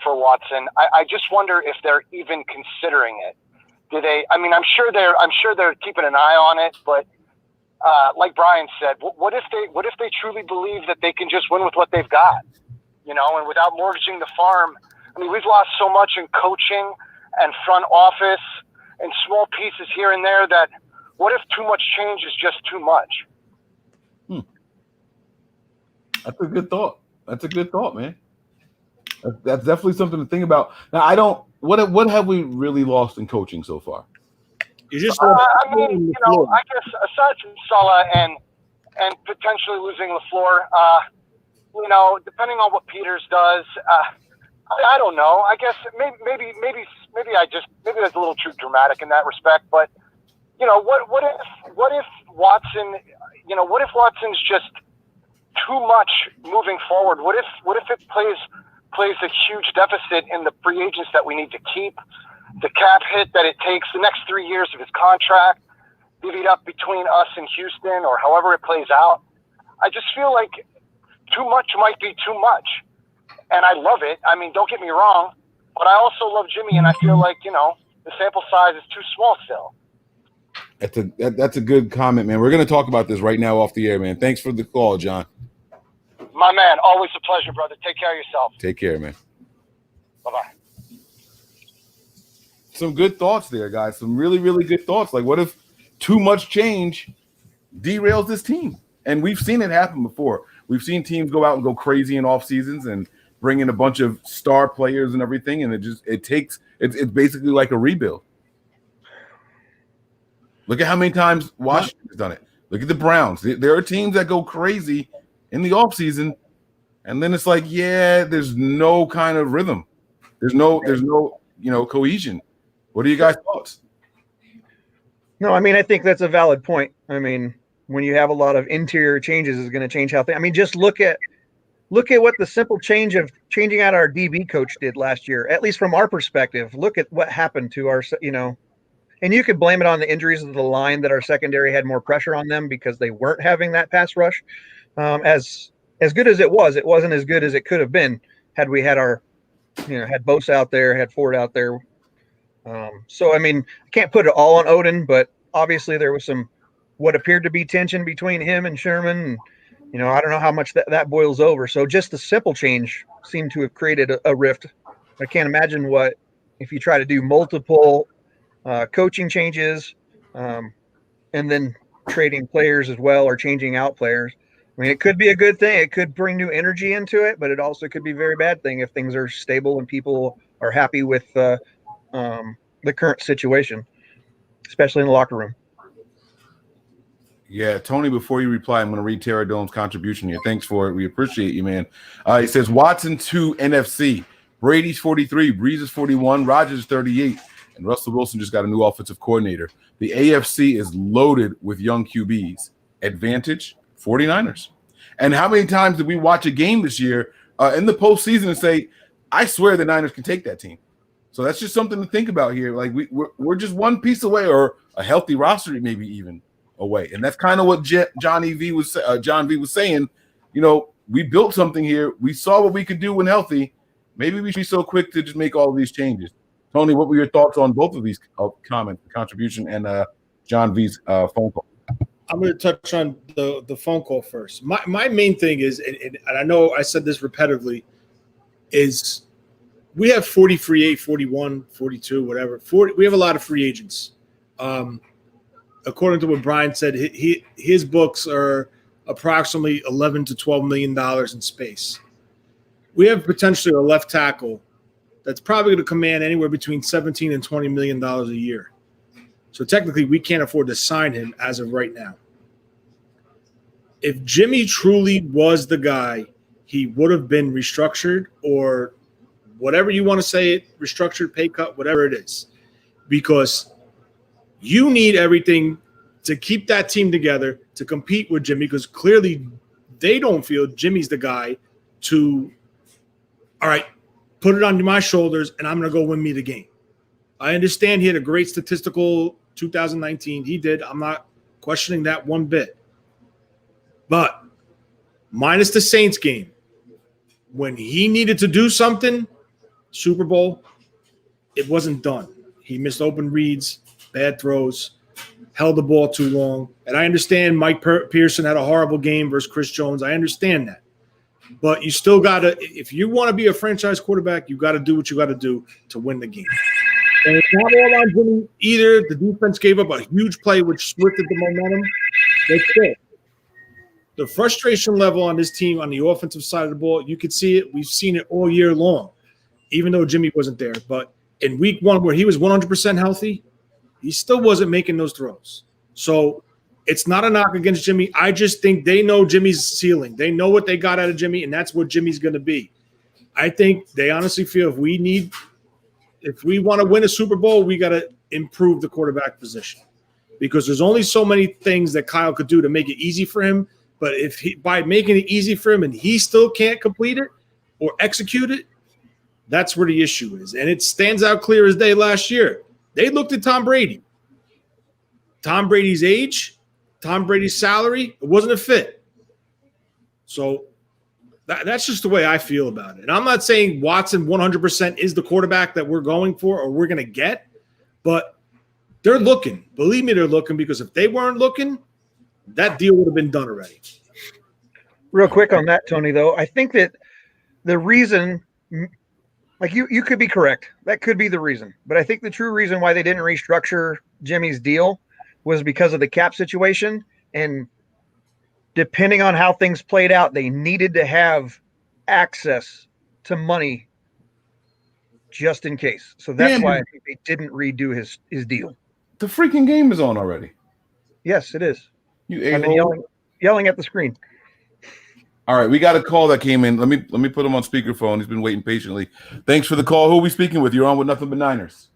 for Watson. I just wonder if they're even considering it. Do they? I mean, I'm sure they're keeping an eye on it, but like Brian said, what if they truly believe that they can just win with what they've got, and without mortgaging the farm? I mean, we've lost so much in coaching and front office and small pieces here and there that what if too much change is just too much? That's a good thought. That's a good thought, man. That's definitely something to think about. Now, what have we really lost in coaching so far? I guess aside from Saleh and potentially losing LaFleur, depending on what Peters does, I don't know. I guess maybe that's a little too dramatic in that respect. But what if Watson? What if Watson's just too much moving forward? What if it plays plays a huge deficit in the free agents that we need to keep, the cap hit that it takes the next 3 years of his contract, divvied up between us and Houston or however it plays out. I just feel like too much might be too much. And I love it. I mean, don't get me wrong, but I also love Jimmy, and I feel like, the sample size is too small still. That's a good comment, man. We're going to talk about this right now off the air, man. Thanks for the call, John. My man, always a pleasure, brother. Take care of yourself. Take care, man. Bye-bye. Some good thoughts there, guys. Some really, really good thoughts. Like, what if too much change derails this team? And we've seen it happen before. We've seen teams go out and go crazy in off seasons and bring in a bunch of star players and everything, and it's basically like a rebuild. Look at how many times Washington has done it. Look at the Browns. There are teams that go crazy in the offseason, and then it's like, there's no kind of rhythm. There's no cohesion. What are you guys' thoughts? No, I mean, I think that's a valid point. I mean, when you have a lot of interior changes, is going to change how things. I mean, just look at what the simple change of changing out our DB coach did last year. At least from our perspective, look at what happened to our, and you could blame it on the injuries of the line, that our secondary had more pressure on them because they weren't having that pass rush. As good as it wasn't as good as it could have been had we had had Bosa out there, had Ford out there. So, I mean, I can't put it all on Odin, but obviously there was what appeared to be tension between him and Sherman. And, I don't know how much that boils over. So just the simple change seemed to have created a rift. I can't imagine what if you try to do multiple coaching changes and then trading players as well, or changing out players. I mean, it could be a good thing. It could bring new energy into it, but it also could be a very bad thing if things are stable and people are happy with the current situation, especially in the locker room. Yeah, Tony, before you reply, I'm going to read Tara Dome's contribution here. Thanks for it. We appreciate you, man. He says, Watson 2 NFC. Brady's 43. Breeze is 41. Rodgers is 38. And Russell Wilson just got a new offensive coordinator. The AFC is loaded with young QBs. Advantage, 49ers. And how many times did we watch a game this year in the postseason and say, I swear the Niners can take that team? So that's just something to think about here. Like we're just one piece away, or a healthy roster maybe even away. And that's kind of what John V was saying. We built something here. We saw what we could do when healthy. Maybe we should be so quick to just make all of these changes. Tony, what were your thoughts on both of these comments, the contribution and John V's phone call? I'm going to touch on the phone call first. My main thing is, and I know I said this repetitively, is we have 40 free agents, 41, 42, whatever. 40, we have a lot of free agents. According to what Brian said, his books are approximately $11 to $12 million in space. We have potentially a left tackle that's probably going to command anywhere between $17 and $20 million a year. So technically, we can't afford to sign him as of right now. If Jimmy truly was the guy, he would have been restructured, or whatever you want to say it, restructured, pay cut, whatever it is, because you need everything to keep that team together to compete with Jimmy, because clearly they don't feel Jimmy's the guy to, all right, put it on my shoulders and I'm going to go win me the game. I understand he had a great statistical 2019. He did. I'm not questioning that one bit. But minus the Saints game, when he needed to do something, Super Bowl, it wasn't done. He missed open reads, bad throws, held the ball too long. And I understand Mike Pearson had a horrible game versus Chris Jones. I understand that. But you still got to, if you want to be a franchise quarterback, you got to do what you got to do to win the game. And it's not all on Jimmy either. The defense gave up a huge play, which swifted the momentum. That's it. The frustration level on this team on the offensive side of the ball, you could see it. We've seen it all year long, even though Jimmy wasn't there. But in week one, where he was 100% healthy, he still wasn't making those throws. So it's not a knock against Jimmy. I just think they know Jimmy's ceiling. They know what they got out of Jimmy, and that's what Jimmy's going to be. I think they honestly feel if we want to win a Super Bowl, we got to improve the quarterback position, because there's only so many things that Kyle could do to make it easy for him. But if by making it easy for him and he still can't complete it or execute it, That's where the issue is. And it stands out clear as day last year. They looked at Tom Brady. Tom Brady's age, Tom Brady's salary, it wasn't a fit. So that's just the way I feel about it. And I'm not saying Watson 100% is the quarterback that we're going for or we're going to get, but they're looking. Believe me, they're looking, because if they weren't looking, that deal would have been done already. Real quick on that, Tony, though, I think that the reason, like you could be correct. That could be the reason. But I think the true reason why they didn't restructure Jimmy's deal was because of the cap situation. And depending on how things played out, they needed to have access to money just in case. So that's why I think they didn't redo his deal. The freaking game is on already. Yes, it is. I've been yelling at the screen. All right, we got a call that came in. Let me put him on speakerphone. He's been waiting patiently. Thanks for the call. Who are we speaking with? You're on with Nothing But Niners.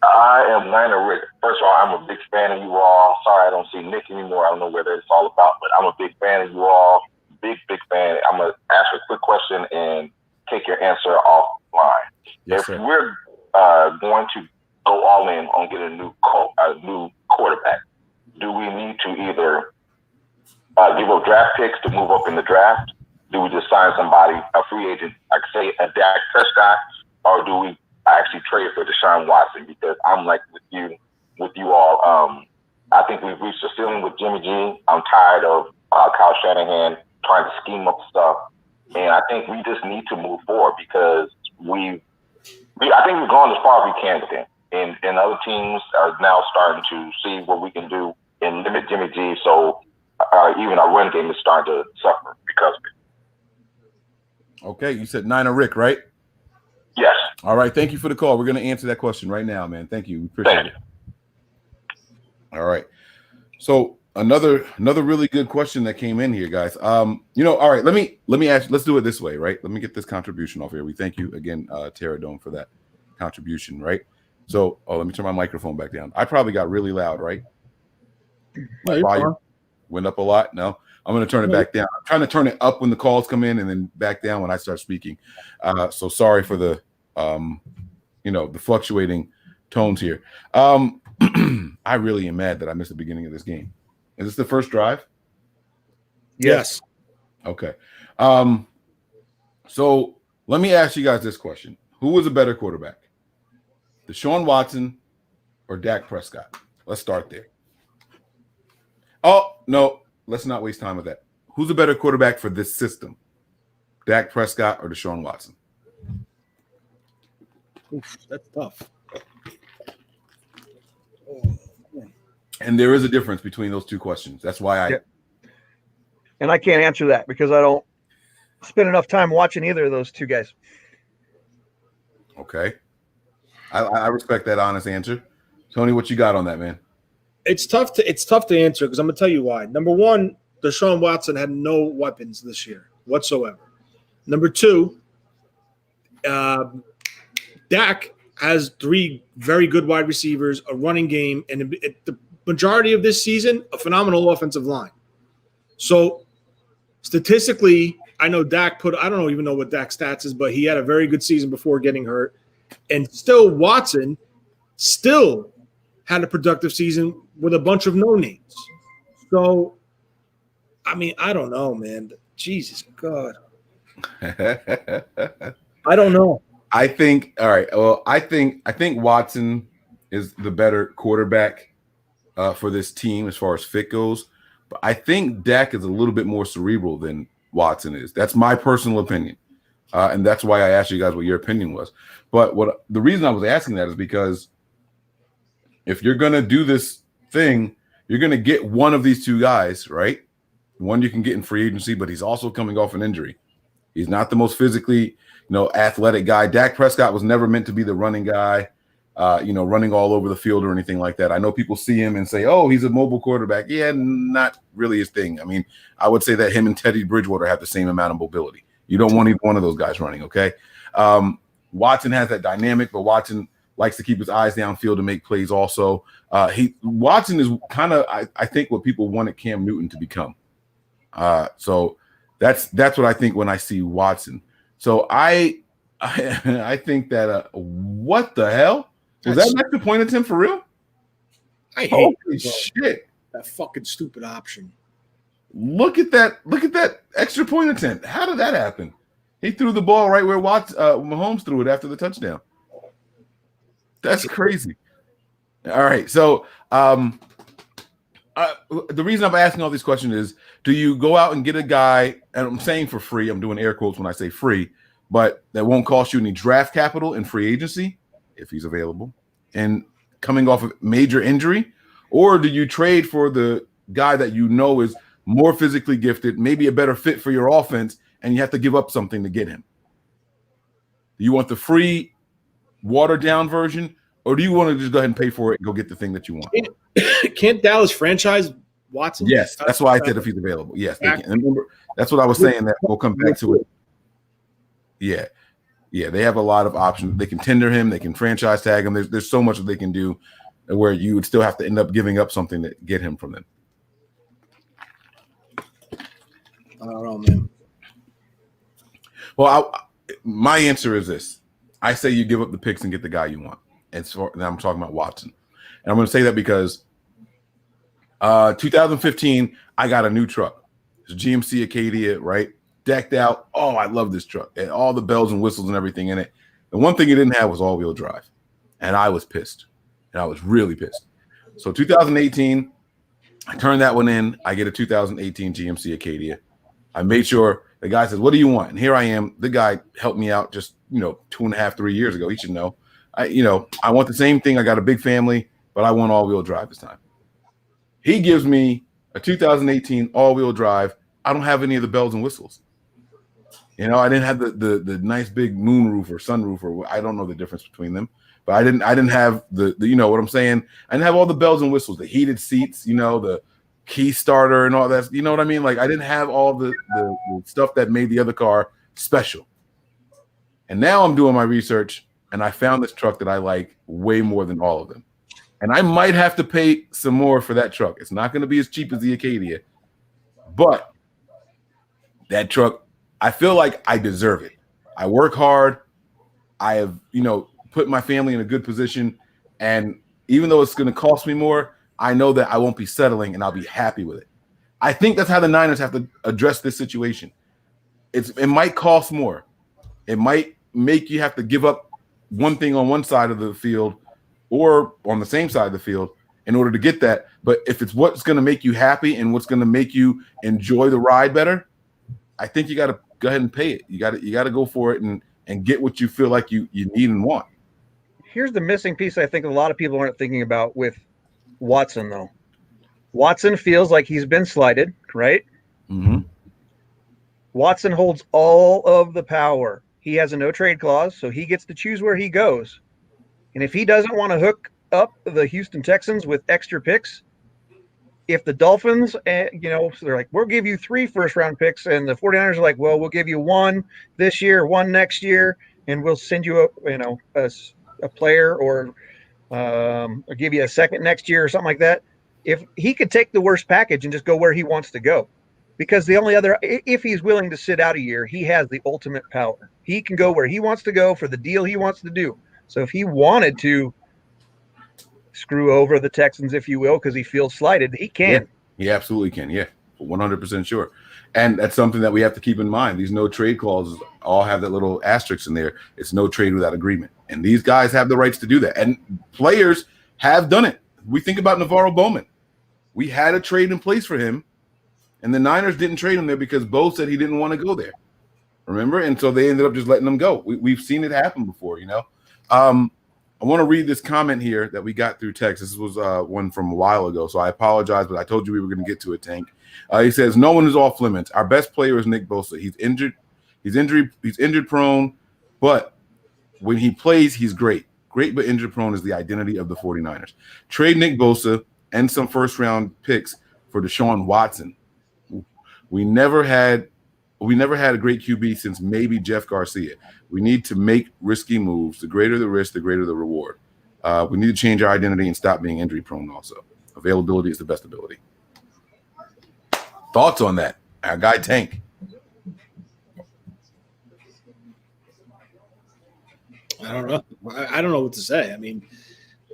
I am Niner Rick. First of all, I'm a big fan of you all. Sorry I don't see Nick anymore. I don't know what it's all about, but I'm a big fan of you all. Big fan. I'm going to ask a quick question and take your answer offline. Yes, if sir. we're going to go all in on getting a new quarterback, do we need to either give up draft picks to move up in the draft? Do we just sign somebody, a free agent, like say a Dak Prescott, or do we actually trade for Deshaun Watson? Because I'm like with you all. I think we've reached a ceiling with Jimmy G. I'm tired of Kyle Shanahan trying to scheme up stuff, and I think we just need to move forward because I think we've gone as far as we can with him, and other teams are now starting to see what we can do and limit Jimmy G. So even our run game is starting to suffer because of it. Okay, you said Niner Rick, right? Yes. All right, thank you for the call. We're going to answer that question right now, man. Thank you. We appreciate it. All right. So another really good question that came in here, guys. All right, let me ask, let's do it this way, right? Let me get this contribution off here. We thank you again, Tara Dome, for that contribution, right? So, let me turn my microphone back down. I probably got really loud, right? My volume went up a lot. No, I'm going to turn it back down. I'm trying to turn it up when the calls come in and then back down when I start speaking. So sorry for the, the fluctuating tones here. I really am mad that I missed the beginning of this game. Is this the first drive? Yes. Okay. So let me ask you guys this question. Who was a better quarterback? Deshaun Watson or Dak Prescott? Let's start there. Oh, no, let's not waste time with that. Who's a better quarterback for this system? Dak Prescott or Deshaun Watson? Oof, that's tough. And there is a difference between those two questions. That's why And I can't answer that because I don't spend enough time watching either of those two guys. Okay. I respect that honest answer. Tony, what you got on that, man? It's tough to answer because I'm gonna tell you why. Number one, Deshaun Watson had no weapons this year whatsoever. Number two, Dak has 3 very good wide receivers, a running game, and the majority of this season, a phenomenal offensive line. So statistically, I know Dak I don't even know what Dak's stats is, but he had a very good season before getting hurt. And still, Watson still had a productive season with a bunch of no names. So, I mean, I don't know, man. Jesus God. I don't know. I think, all right. Well, I think Watson is the better quarterback for this team as far as fit goes. But I think Dak is a little bit more cerebral than Watson is. That's my personal opinion. And that's why I asked you guys what your opinion was. But the reason I was asking that is because if you're going to do this thing, you're going to get one of these two guys, right? One you can get in free agency, but he's also coming off an injury. He's not the most physically, athletic guy. Dak Prescott was never meant to be the running guy, running all over the field or anything like that. I know people see him and say, oh, he's a mobile quarterback. Yeah, not really his thing. I mean, I would say that him and Teddy Bridgewater have the same amount of mobility. You don't want either one of those guys running, okay? Watson has that dynamic, but Watson likes to keep his eyes downfield to make plays also. Watson is kind of, I think, what people wanted Cam Newton to become. So that's what I think when I see Watson. So I I think that what the hell was that? Next to point at him for real? I hate Holy shit! that fucking stupid option. Look at that! Look at that extra point attempt. How did that happen? He threw the ball right where Mahomes threw it after the touchdown. That's crazy. All right, so the reason I'm asking all these questions is: do you go out and get a guy? And I'm saying for free. I'm doing air quotes when I say free, but that won't cost you any draft capital in free agency if he's available and coming off of major injury, or do you trade for the guy that you know is more physically gifted, maybe a better fit for your offense, and you have to give up something to get him? Do you want the free, watered down version, or do you want to just go ahead and pay for it and go get the thing that you want? Can't Dallas franchise Watson? Yes, that's why I said if he's available. Yes, they can. And remember, that's what I was saying. That we'll come back to it. Yeah, they have a lot of options. They can tender him. They can franchise tag him. There's so much that they can do, where you would still have to end up giving up something to get him from them. I don't know, man. Well, my answer is this: I say you give up the picks and get the guy you want. And I'm talking about Watson, and I'm going to say that because 2015, I got a new truck. It's a GMC Acadia, right? Decked out. Oh, I love this truck. And all the bells and whistles and everything in it. The one thing it didn't have was all-wheel drive. And I was pissed. And I was really pissed. So 2018, I turned that one in. I get a 2018 GMC Acadia. I made sure the guy says, what do you want? And here I am. The guy helped me out just, 2.5, 3 years ago. He should know. I want the same thing. I got a big family, but I want all-wheel drive this time. He gives me a 2018 all-wheel drive. I don't have any of the bells and whistles. I didn't have the nice big moonroof or sunroof, or I don't know the difference between them. But I didn't have the you know what I'm saying? I didn't have all the bells and whistles, the heated seats, the key starter and all that. You know what I mean? Like I didn't have all the stuff that made the other car special. And now I'm doing my research, and I found this truck that I like way more than all of them. And I might have to pay some more for that truck. It's not going to be as cheap as the Acadia, but that truck, I feel like I deserve it. I work hard. I have, put my family in a good position. And even though it's going to cost me more, I know that I won't be settling and I'll be happy with it. I think that's how the Niners have to address this situation. It might cost more. It might make you have to give up one thing on one side of the field or on the same side of the field in order to get that. But if it's what's going to make you happy and what's going to make you enjoy the ride better, I think you got to go ahead and pay it. You got to go for it and get what you feel like you need and want. Here's the missing piece I think a lot of people aren't thinking about with Watson, though. Watson feels like he's been slighted, right? Mm-hmm. Watson holds all of the power. He has a no-trade clause, so he gets to choose where he goes. And if he doesn't want to hook up the Houston Texans with extra picks, if the Dolphins, so they're like, we'll give you 3 first-round picks, and the 49ers are like, well, we'll give you 1 this year, 1 next year, and we'll send you a player or give you a second next year or something like that. If he could take the worst package and just go where he wants to go, because the only other, if he's willing to sit out a year, he has the ultimate power. He can go where he wants to go for the deal he wants to do. So if he wanted to screw over the Texans, if you will, because he feels slighted, he can. Yeah, he absolutely can. Yeah, 100% sure. And that's something that we have to keep in mind. These no trade clauses all have that little asterisk in there. It's no trade without agreement. And these guys have the rights to do that. And players have done it. We think about Navarro Bowman. We had a trade in place for him, and the Niners didn't trade him there because Bo said he didn't want to go there. Remember? And so they ended up just letting him go. We've seen it happen before, I want to read this comment here that we got through text. This was one from a while ago, so I apologize, but I told you we were going to get to it, Tank. He says, no one is off limits. Our best player is Nick Bosa. He's injured. He's injured prone, but when he plays, he's great. Great but injured prone is the identity of the 49ers. Trade Nick Bosa and some first-round picks for Deshaun Watson. We never had a great QB since maybe Jeff Garcia. We need to make risky moves. The greater the risk, the greater the reward. We need to change our identity and stop being injury prone also. Availability is the best ability. Thoughts on that? Our guy Tank. I don't know. I don't know what to say. I mean,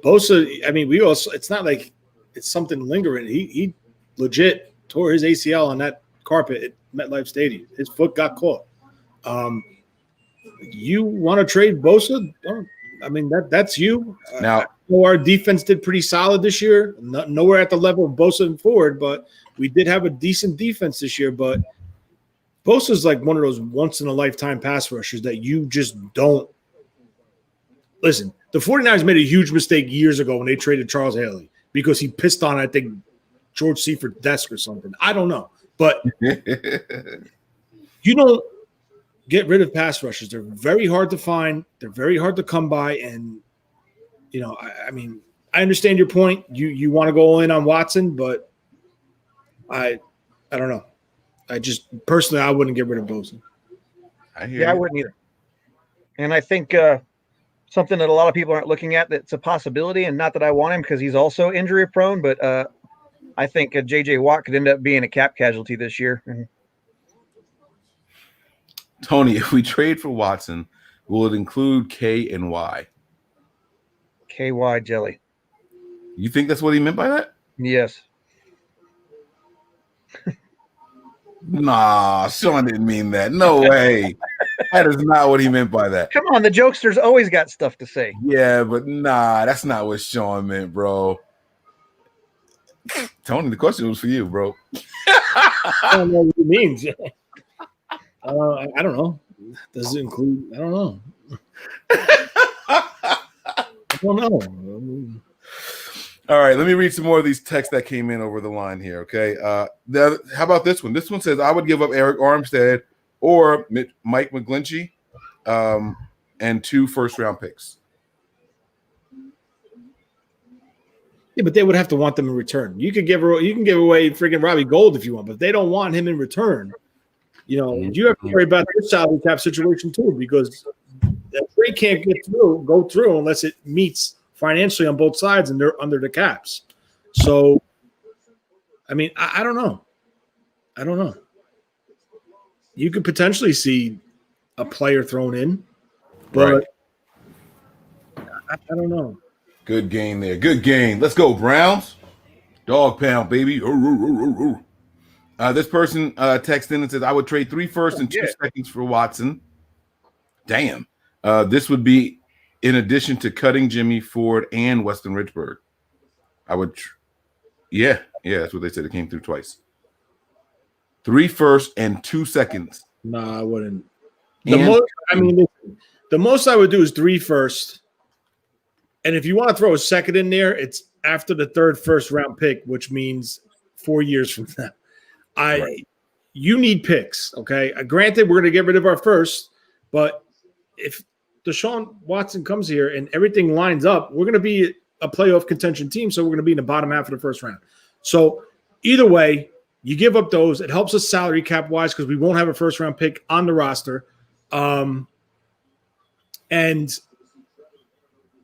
Bosa. I mean, we also. It's not like it's something lingering. He legit tore his ACL on that carpet at MetLife Stadium. His foot got caught. You want to trade Bosa? I mean, that's you. Now, our defense did pretty solid this year. Nowhere at the level of Bosa and Ford, but we did have a decent defense this year. But Bosa's like one of those once-in-a-lifetime pass rushers that you just don't – listen, the 49ers made a huge mistake years ago when they traded Charles Haley because he pissed on, I think, George Seifert desk or something. I don't know. But you don't get rid of pass rushers. They're very hard to find. They're very hard to come by. And, you know, I mean, I understand your point. You want to go in on Watson, but I don't know. I just personally, I wouldn't get rid of Bosa. I wouldn't either. And I think something that a lot of people aren't looking at that's a possibility, and not that I want him because he's also injury prone, but I think J.J. Watt could end up being a cap casualty this year. Tony, if we trade for Watson, will it include K and Y? KY jelly. You think that's what he meant by that? Yes. Nah, Sean didn't mean that. No way. That is not what he meant by that. Come on, the jokesters always got stuff to say. Yeah, but nah, that's not what Sean meant, bro. Tony, the question was for you, bro. I don't know what it means. I don't know. Does it include? I don't know. I don't know. All right, let me read some more of these texts that came in over the line here, okay? How about this one? This one says, I would give up Eric Armstead or Mike McGlinchey and 2 first-round picks. Yeah, but they would have to want them in return. You can give away freaking Robbie Gould if you want, but if they don't want him in return, you know, you have to worry about their salary cap situation too, because that trade can't go through unless it meets financially on both sides and they're under the caps. So, I mean, I don't know. I don't know. You could potentially see a player thrown in, but right. I don't know. Good game there. Good game. Let's go, Browns. Dog pound, baby. This person texted in and says, I would trade 3 firsts and 2 seconds for Watson. Damn. This would be in addition to cutting Jimmy Ford and Weston Richburg. I would yeah, that's what they said. It came through twice. 3 firsts and 2 seconds. No, I wouldn't. The most I would do is 3 firsts. And if you want to throw a second in there, it's after the 3rd first-round pick, which means 4 years from now. You need picks, okay? Granted, we're going to get rid of our first, but if Deshaun Watson comes here and everything lines up, we're going to be a playoff contention team, so we're going to be in the bottom half of the first round. So either way, you give up those. It helps us salary cap-wise because we won't have a first-round pick on the roster. And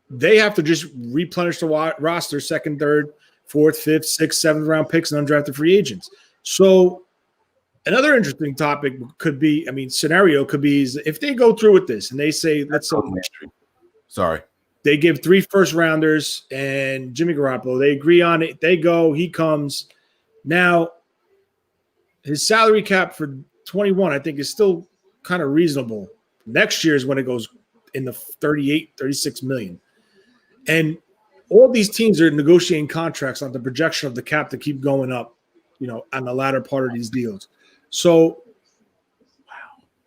they have to just replenish the roster, 2nd, 3rd, 4th, 5th, 6th, 7th round picks and undrafted free agents. So another interesting topic scenario could be is if they go through with this and they say, they give 3 first-rounders and Jimmy Garoppolo. They agree on it. They go. He comes. Now, his salary cap for 21, I think, is still kind of reasonable. Next year is when it goes in the 38, 36 million. And all these teams are negotiating contracts on the projection of the cap to keep going up, you know, on the latter part of these deals. So,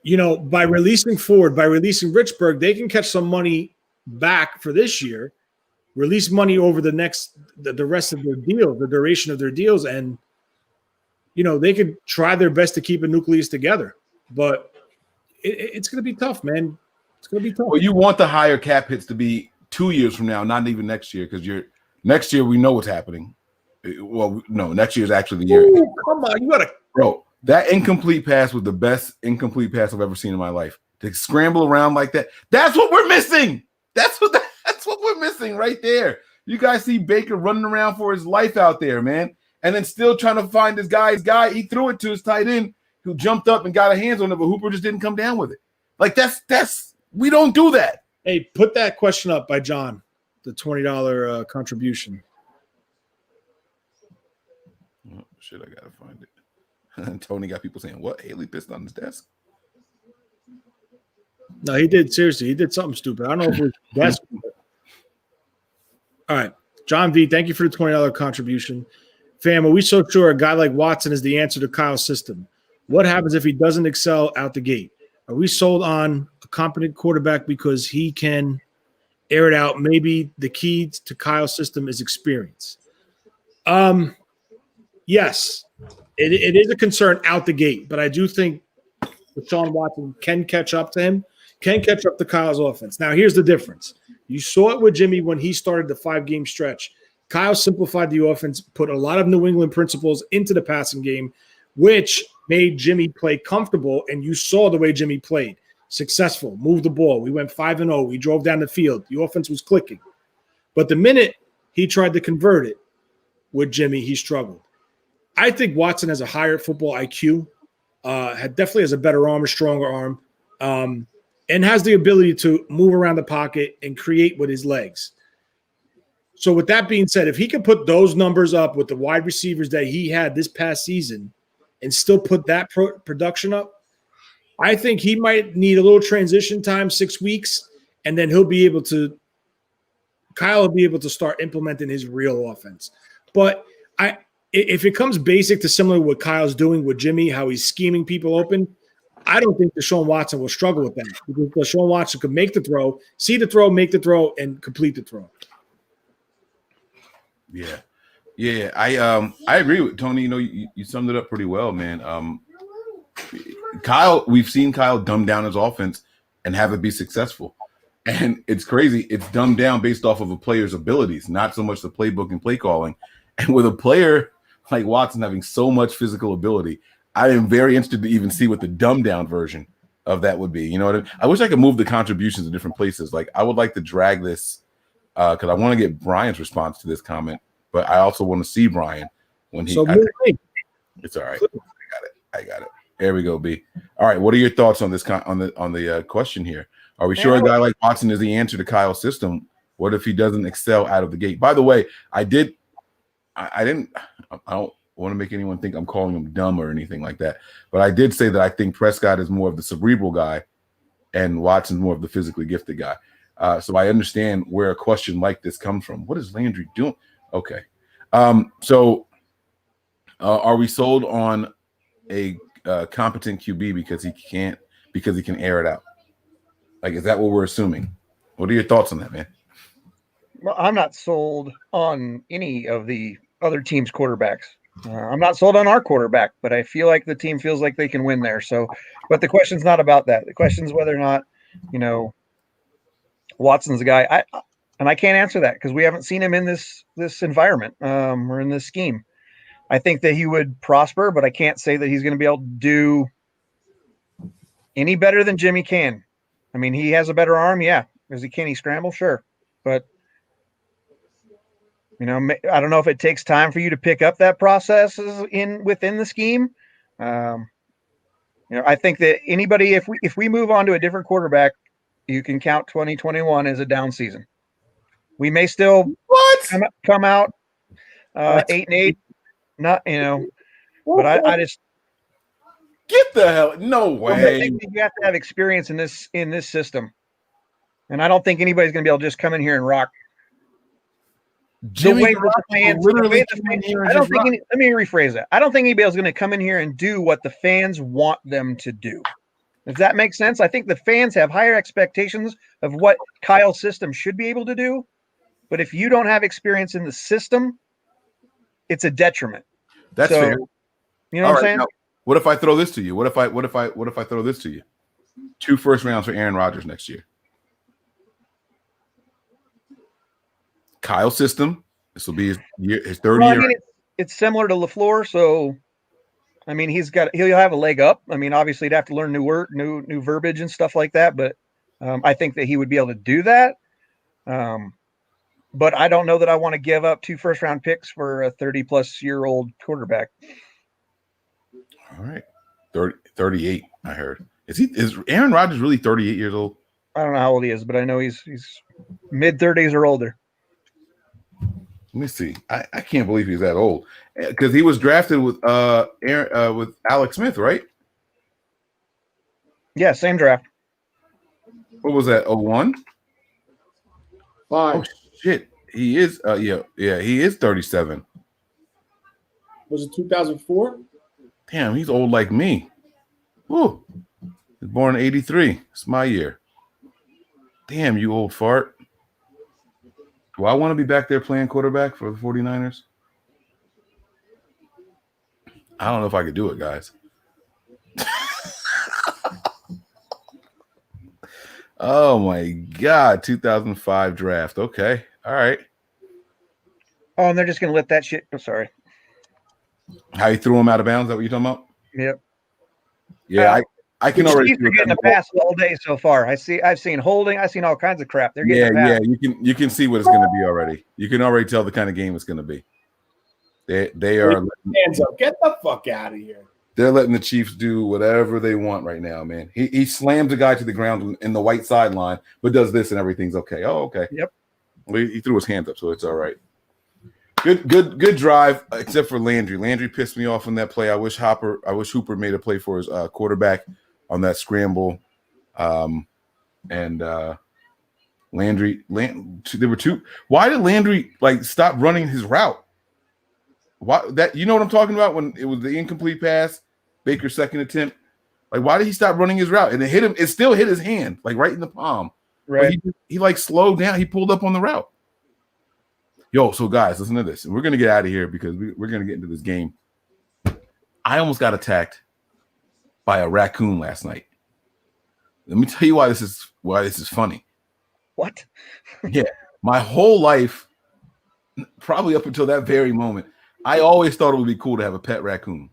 you know, by releasing Ford, by releasing Richburg, they can catch some money back for this year, release money over the rest of their deal, the duration of their deals. And, you know, they could try their best to keep a nucleus together, but it's going to be tough, man. It's going to be tough. Well, you want the higher cap hits to be 2 years from now, not even next year, because next year we know what's happening. Well, no, next year is actually the year. Ooh, come on, you got to – bro, that incomplete pass was the best incomplete pass I've ever seen in my life. To scramble around like that, that's what we're missing. That's what we're missing right there. You guys see Baker running around for his life out there, man, and then still trying to find his guy. He threw it to his tight end who jumped up and got a hands on it, but Hooper just didn't come down with it. Like that's we don't do that. Hey, put that question up by John, the $20 contribution. Oh, shit, I gotta find it. Tony got people saying, "What? Haley pissed on his desk?" No, he did. Seriously, he did something stupid. I don't know if it was desk. All right. John V, thank you for the $20 contribution. Fam, are we so sure a guy like Watson is the answer to Kyle's system? What happens if he doesn't excel out the gate? Are we sold on a competent quarterback because he can air it out? Maybe the key to Kyle's system is experience. Yes, it is a concern out the gate, but I do think Deshaun Watson can catch up to him, can catch up to Kyle's offense. Now, here's the difference. You saw it with Jimmy when he started the 5-game stretch. Kyle simplified the offense, put a lot of New England principles into the passing game, which made Jimmy play comfortable, and you saw the way Jimmy played. Successful, moved the ball. We went 5-0. We drove down the field. The offense was clicking. But the minute he tried to convert it with Jimmy, he struggled. I think Watson has a higher football IQ, definitely has a better arm, a stronger arm, and has the ability to move around the pocket and create with his legs. So with that being said, if he could put those numbers up with the wide receivers that he had this past season and still put that production up, I think he might need a little transition time, 6 weeks, and then Kyle will be able to start implementing his real offense. But if it comes basic to similar to what Kyle's doing with Jimmy, how he's scheming people open, I don't think Deshaun Watson will struggle with that because Deshaun Watson could make the throw, see the throw, make the throw, and complete the throw. Yeah. I agree with Tony. You know, you summed it up pretty well, man. Kyle, we've seen Kyle dumb down his offense and have it be successful. And it's crazy. It's dumbed down based off of a player's abilities, not so much the playbook and play calling. And with a player like Watson having so much physical ability, I am very interested to even see what the dumbed down version of that would be. You know what I mean? I wish I could move the contributions to different places. Like I would like to drag this because I want to get Brian's response to this comment, but I also want to see Brian when he. It's all right. I got it. There we go, B. All right. What are your thoughts on this on the question here? Are we sure a guy like Watson is the answer to Kyle's system? What if he doesn't excel out of the gate? By the way, I don't want to make anyone think I'm calling him dumb or anything like that, but I did say that I think Prescott is more of the cerebral guy and Watson's more of the physically gifted guy. So I understand where a question like this comes from. What is Landry doing? Okay. So are we sold on a competent QB because he can air it out? Like, is that what we're assuming? What are your thoughts on that, man? Well, I'm not sold on any of the other team's quarterbacks. I'm not sold on our quarterback, but I feel like the team feels like they can win there. So, but the question's not about that. The question's whether or not, Watson's the guy. I can't answer that because we haven't seen him in this environment or in this scheme. I think that he would prosper, but I can't say that he's going to be able to do any better than Jimmy can. I mean, he has a better arm, yeah. Can he scramble? Sure, but I don't know if it takes time for you to pick up that process within the scheme. I think that anybody, if we move on to a different quarterback, you can count 2021 as a down season. We may still come out 8-8, not but I just get the hell no way. I think you have to have experience in this system, and I don't think anybody's going to be able to just come in here and rock. Let me rephrase that. I don't think anybody's going to come in here and do what the fans want them to do. Does that make sense? I think the fans have higher expectations of what Kyle's system should be able to do. But if you don't have experience in the system, it's a detriment. That's fair. You know what I'm saying? Now, what if I throw this to you? What if I throw this to you? 2 first rounds for Aaron Rodgers next year. Kyle's system. This will be his third year. I mean, it's similar to LaFleur, so I mean he'll have a leg up. I mean, obviously he'd have to learn new verbiage and stuff like that, but I think that he would be able to do that. But I don't know that I want to give up 2 first-round picks for a 30-plus-year-old quarterback. All right. 38, I heard. Is Aaron Rodgers really 38 years old? I don't know how old he is, but I know he's mid-30s or older. Let me see. I can't believe he's that old because he was drafted with with Alex Smith, right? Yeah, same draft. What was that? 01? 5. Oh shit. He is he is 37. Was it 2004? Damn, he's old like me. Woo. He's born in 83. It's my year. Damn, you old fart. Do I want to be back there playing quarterback for the 49ers? I don't know if I could do it, guys. Oh my God, 2005 draft. Okay. All right. Oh, and they're just going to let that shit. Oh, sorry. How you threw him out of bounds? Is that what you're talking about? Yep. Yeah, I can already. They're getting a pass all day so far. I've seen holding. I've seen all kinds of crap. They're getting a pass. You can see what it's going to be already. You can already tell the kind of game it's going to be. They are hands up. Get the fuck out of here. They're letting the Chiefs do whatever they want right now, man. He slams the guy to the ground in the white sideline, but does this and everything's okay. Oh, okay. Yep. Well, he threw his hands up, so it's all right. Good drive, except for Landry. Landry pissed me off on that play. I wish Hooper made a play for his quarterback on that scramble. Landry, there were two. Why did Landry stop running his route? Why that? You know what I'm talking about when it was the incomplete pass, Baker's second attempt. Why did he stop running his route? And it hit him. It still hit his hand, right in the palm. Right. But he slowed down. He pulled up on the route. Yo, so guys, listen to this. We're gonna get out of here because we're gonna get into this game. I almost got attacked by a raccoon last night. Let me tell you why this is funny. What? Yeah, my whole life, probably up until that very moment, I always thought it would be cool to have a pet raccoon.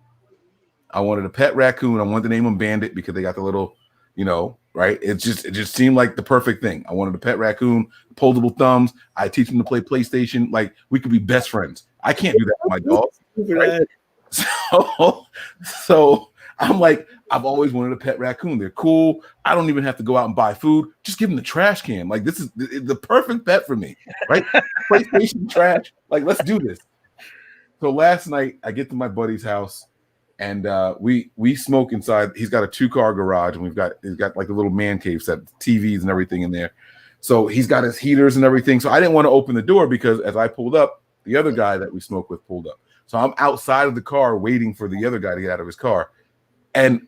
I wanted a pet raccoon. I wanted to name him Bandit because they got the little, right? It just seemed like the perfect thing. I wanted a pet raccoon, foldable thumbs. I teach him to play PlayStation. We could be best friends. I can't do that with my dog. Right? So I'm I've always wanted a pet raccoon. They're cool. I don't even have to go out and buy food. Just give them the trash can. This is the perfect pet for me, right? PlayStation trash. Let's do this. So last night I get to my buddy's house and we smoke inside. He's got a 2-car garage and he's got the little man cave set, TVs and everything in there. So he's got his heaters and everything. So I didn't want to open the door because as I pulled up, the other guy that we smoke with pulled up. So I'm outside of the car waiting for the other guy to get out of his car. And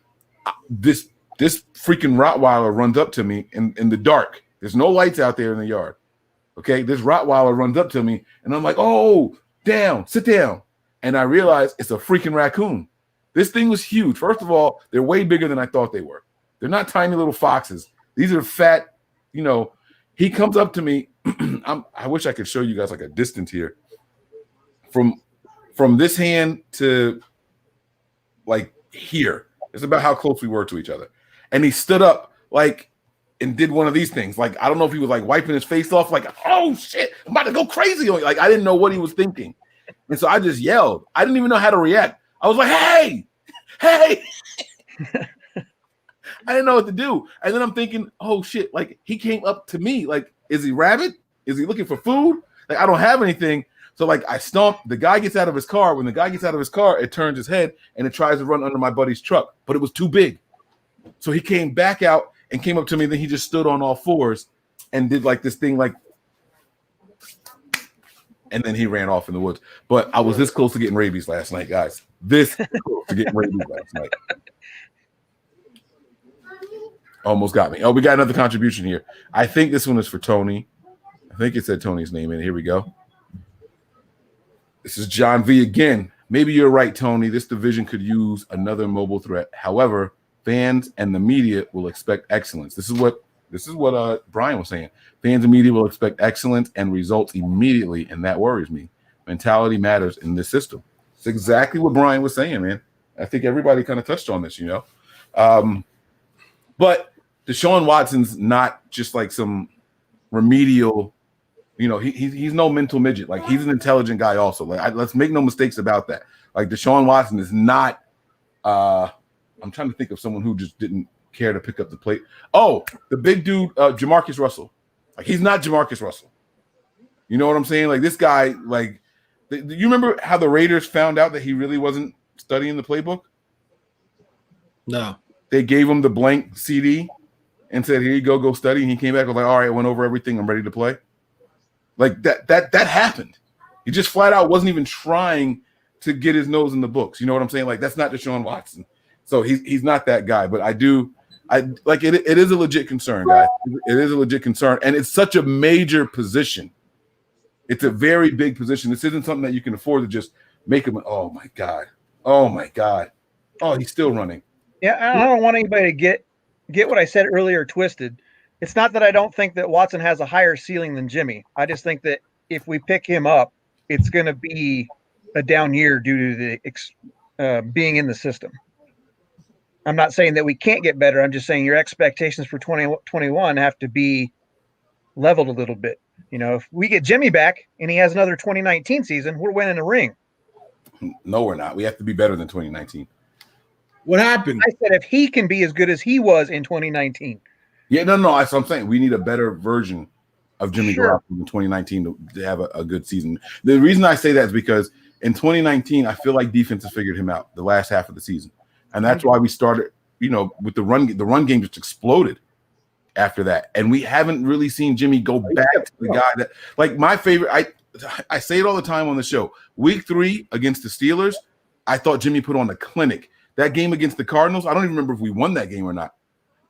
this freaking Rottweiler runs up to me in the dark. There's no lights out there in the yard. Okay, this Rottweiler runs up to me and I'm like, oh, sit down. And I realized it's a freaking raccoon. This thing was huge. First of all, they're way bigger than I thought they were. They're not tiny little foxes. These are fat, He comes up to me. I wish I could show you guys a distance here. From this hand to here. It's about how close we were to each other. And he stood up and did one of these things. I don't know if he was wiping his face off, oh shit, I'm about to go crazy on you. I didn't know what he was thinking. And so I just yelled. I didn't even know how to react. I was like, hey. I didn't know what to do. And then I'm thinking, oh shit, he came up to me. Is he rabid? Is he looking for food? I don't have anything. So I stomp. The guy gets out of his car. When the guy gets out of his car, it turns his head and it tries to run under my buddy's truck, but it was too big. So he came back out and came up to me. Then he just stood on all fours and did this thing and then he ran off in the woods. But I was this close to getting rabies last night, guys. This close to getting rabies last night. Almost got me. Oh, we got another contribution here. I think this one is for Tony. I think it said Tony's name in. Here we go. This is John V again. Maybe you're right, Tony. This division could use another mobile threat. However, fans and the media will expect excellence. This is what Brian was saying. Fans and media will expect excellence and results immediately, and that worries me. Mentality matters in this system. It's exactly what Brian was saying, man. I think everybody kind of touched on this, But Deshaun Watson's not just some remedial. He's no mental midget. He's an intelligent guy also. Let's make no mistakes about that. Deshaun Watson is not I'm trying to think of someone who just didn't care to pick up the plate. Oh, the big dude, Jamarcus Russell. Like, he's not Jamarcus Russell. You know what I'm saying? Like, this guy, like, you remember how the Raiders found out that he really wasn't studying the playbook? No. They gave him the blank CD and said, here you go study. And he came back and was like, all right, I went over everything. I'm ready to play. Like, that happened. He just flat out wasn't even trying to get his nose in the books. You know what I'm saying? Like, that's not Deshaun Watson. So he's not that guy. But I like it. It is a legit concern, guys. It is a legit concern. And it's such a major position. It's a very big position. This isn't something that you can afford to just make him. Oh my God. Oh, he's still running. Yeah, I don't want anybody to get what I said earlier twisted. It's not that I don't think that Watson has a higher ceiling than Jimmy. I just think that if we pick him up, it's going to be a down year due to the being in the system. I'm not saying that we can't get better. I'm just saying your expectations for 2021 have to be leveled a little bit. You know, if we get Jimmy back and he has another 2019 season, we're winning a ring. No, we're not. We have to be better than 2019. What happened? I said if he can be as good as he was in 2019. Yeah, no. That's what I'm saying. We need a better version of Jimmy Sure. Garoppolo in 2019 to have a good season. The reason I say that is because in 2019, I feel like defense has figured him out the last half of the season. And that's why we started, with the run game just exploded after that. And we haven't really seen Jimmy go back to the guy that, like, my favorite, I say it all the time on the show. Week 3 against the Steelers, I thought Jimmy put on a clinic. That game against the Cardinals, I don't even remember if we won that game or not.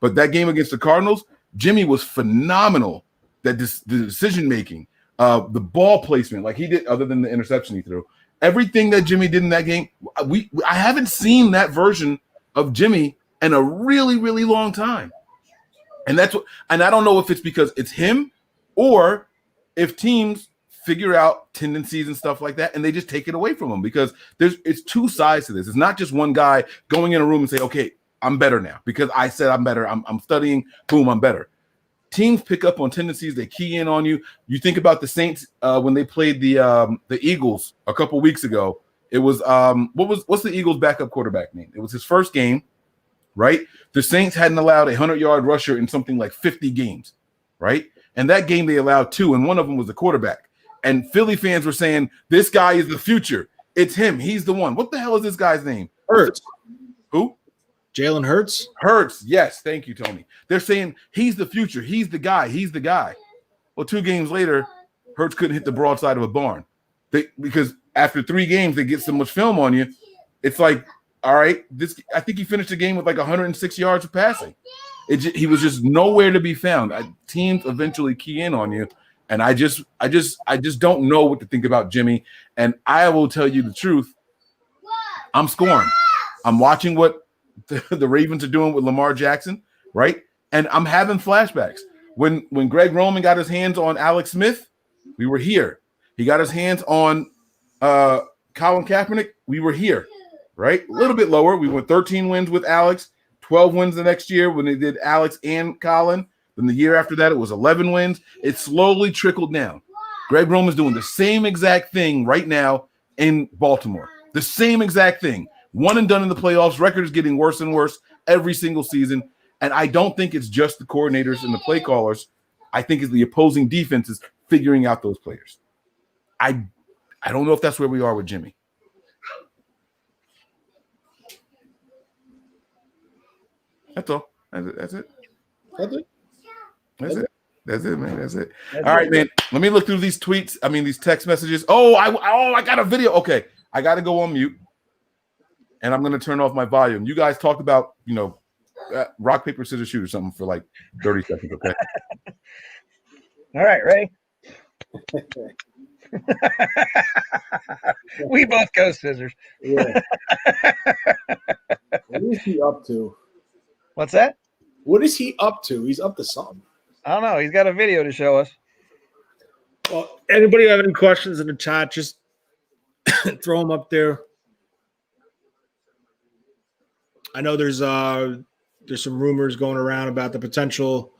But that game against the Cardinals, Jimmy was phenomenal. The decision-making, the ball placement, like he did, other than the interception he threw. Everything that Jimmy did in that game, I haven't seen that version of Jimmy in a really, really long time. And I don't know if it's because it's him or if teams figure out tendencies and stuff like that and they just take it away from him, because it's two sides to this. It's not just one guy going in a room and say, okay, I'm better now because I said I'm better. I'm studying, boom, I'm better. Teams pick up on tendencies. They key in on you. You think about the Saints when they played the Eagles a couple weeks ago. It was what's the Eagles' backup quarterback name? It was his first game, right? The Saints hadn't allowed a 100-yard rusher in something like 50 games, right? And that game they allowed 2, and one of them was the quarterback. And Philly fans were saying, this guy is the future. It's him. He's the one. What the hell is this guy's name? Hurts. Who? Jalen Hurts? Hurts, yes. Thank you, Tony. They're saying he's the future. He's the guy. He's the guy. Well, 2 games later, Hurts couldn't hit the broadside of a barn. Because after 3 games, they get so much film on you. It's like, all right, I think he finished the game with like 106 yards of passing. He was just nowhere to be found. Teams eventually key in on you. And I just don't know what to think about Jimmy. And I will tell you the truth. I'm scoring. I'm watching what the Ravens are doing with Lamar Jackson, right? And I'm having flashbacks. When Greg Roman got his hands on Alex Smith, we were here. He got his hands on Colin Kaepernick, we were here, right? A little bit lower. We went 13 wins with Alex, 12 wins the next year when they did Alex and Colin. Then the year after that, it was 11 wins. It slowly trickled down. Greg Roman's doing the same exact thing right now in Baltimore. The same exact thing. One and done in the playoffs. Record is getting worse and worse every single season. And I don't think it's just the coordinators and the play callers. I think it's the opposing defenses figuring out those players. I don't know if that's where we are with Jimmy. That's all. That's it. That's it, man. That's it. All right, man. Let me look through these tweets. I mean, these text messages. I got a video. Okay, I got to go on mute. And I'm going to turn off my volume. You guys talked about, rock, paper, scissors, shoot or something for like 30 seconds, okay? All right, Ray. We both go scissors. Yeah. What is he up to? What's that? What is he up to? He's up to something. I don't know. He's got a video to show us. Well, anybody have any questions in the chat, just throw them up there. I know there's some rumors going around about the potential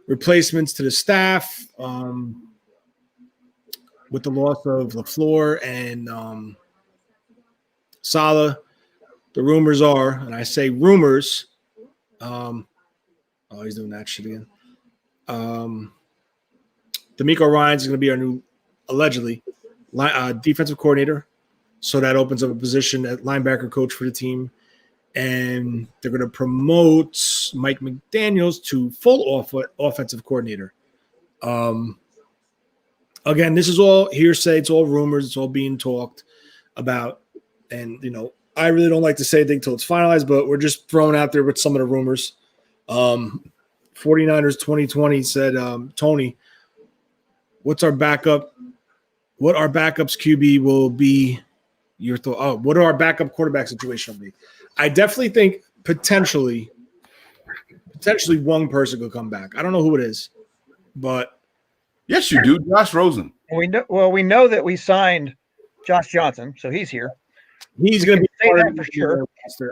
replacements to the staff with the loss of LaFleur and Saleh. The rumors are, and I say rumors, Oh, he's doing that shit again. D'Amico Ryans is going to be our new, allegedly, defensive coordinator. So that opens up a position at linebacker coach for the team. And they're going to promote Mike McDaniels to full offensive coordinator. Again, this is all hearsay. It's all rumors. It's all being talked about. And, I really don't like to say anything until it's finalized, but we're just throwing out there with some of the rumors. 49ers 2020 said, Tony, what our backup's QB will be your thought? Oh, what our backup quarterback situation will be? I definitely think potentially one person could come back. I don't know who it is, but yes, you do. Josh Rosen. We know that we signed Josh Johnson, so he's here. He's going to be that for sure.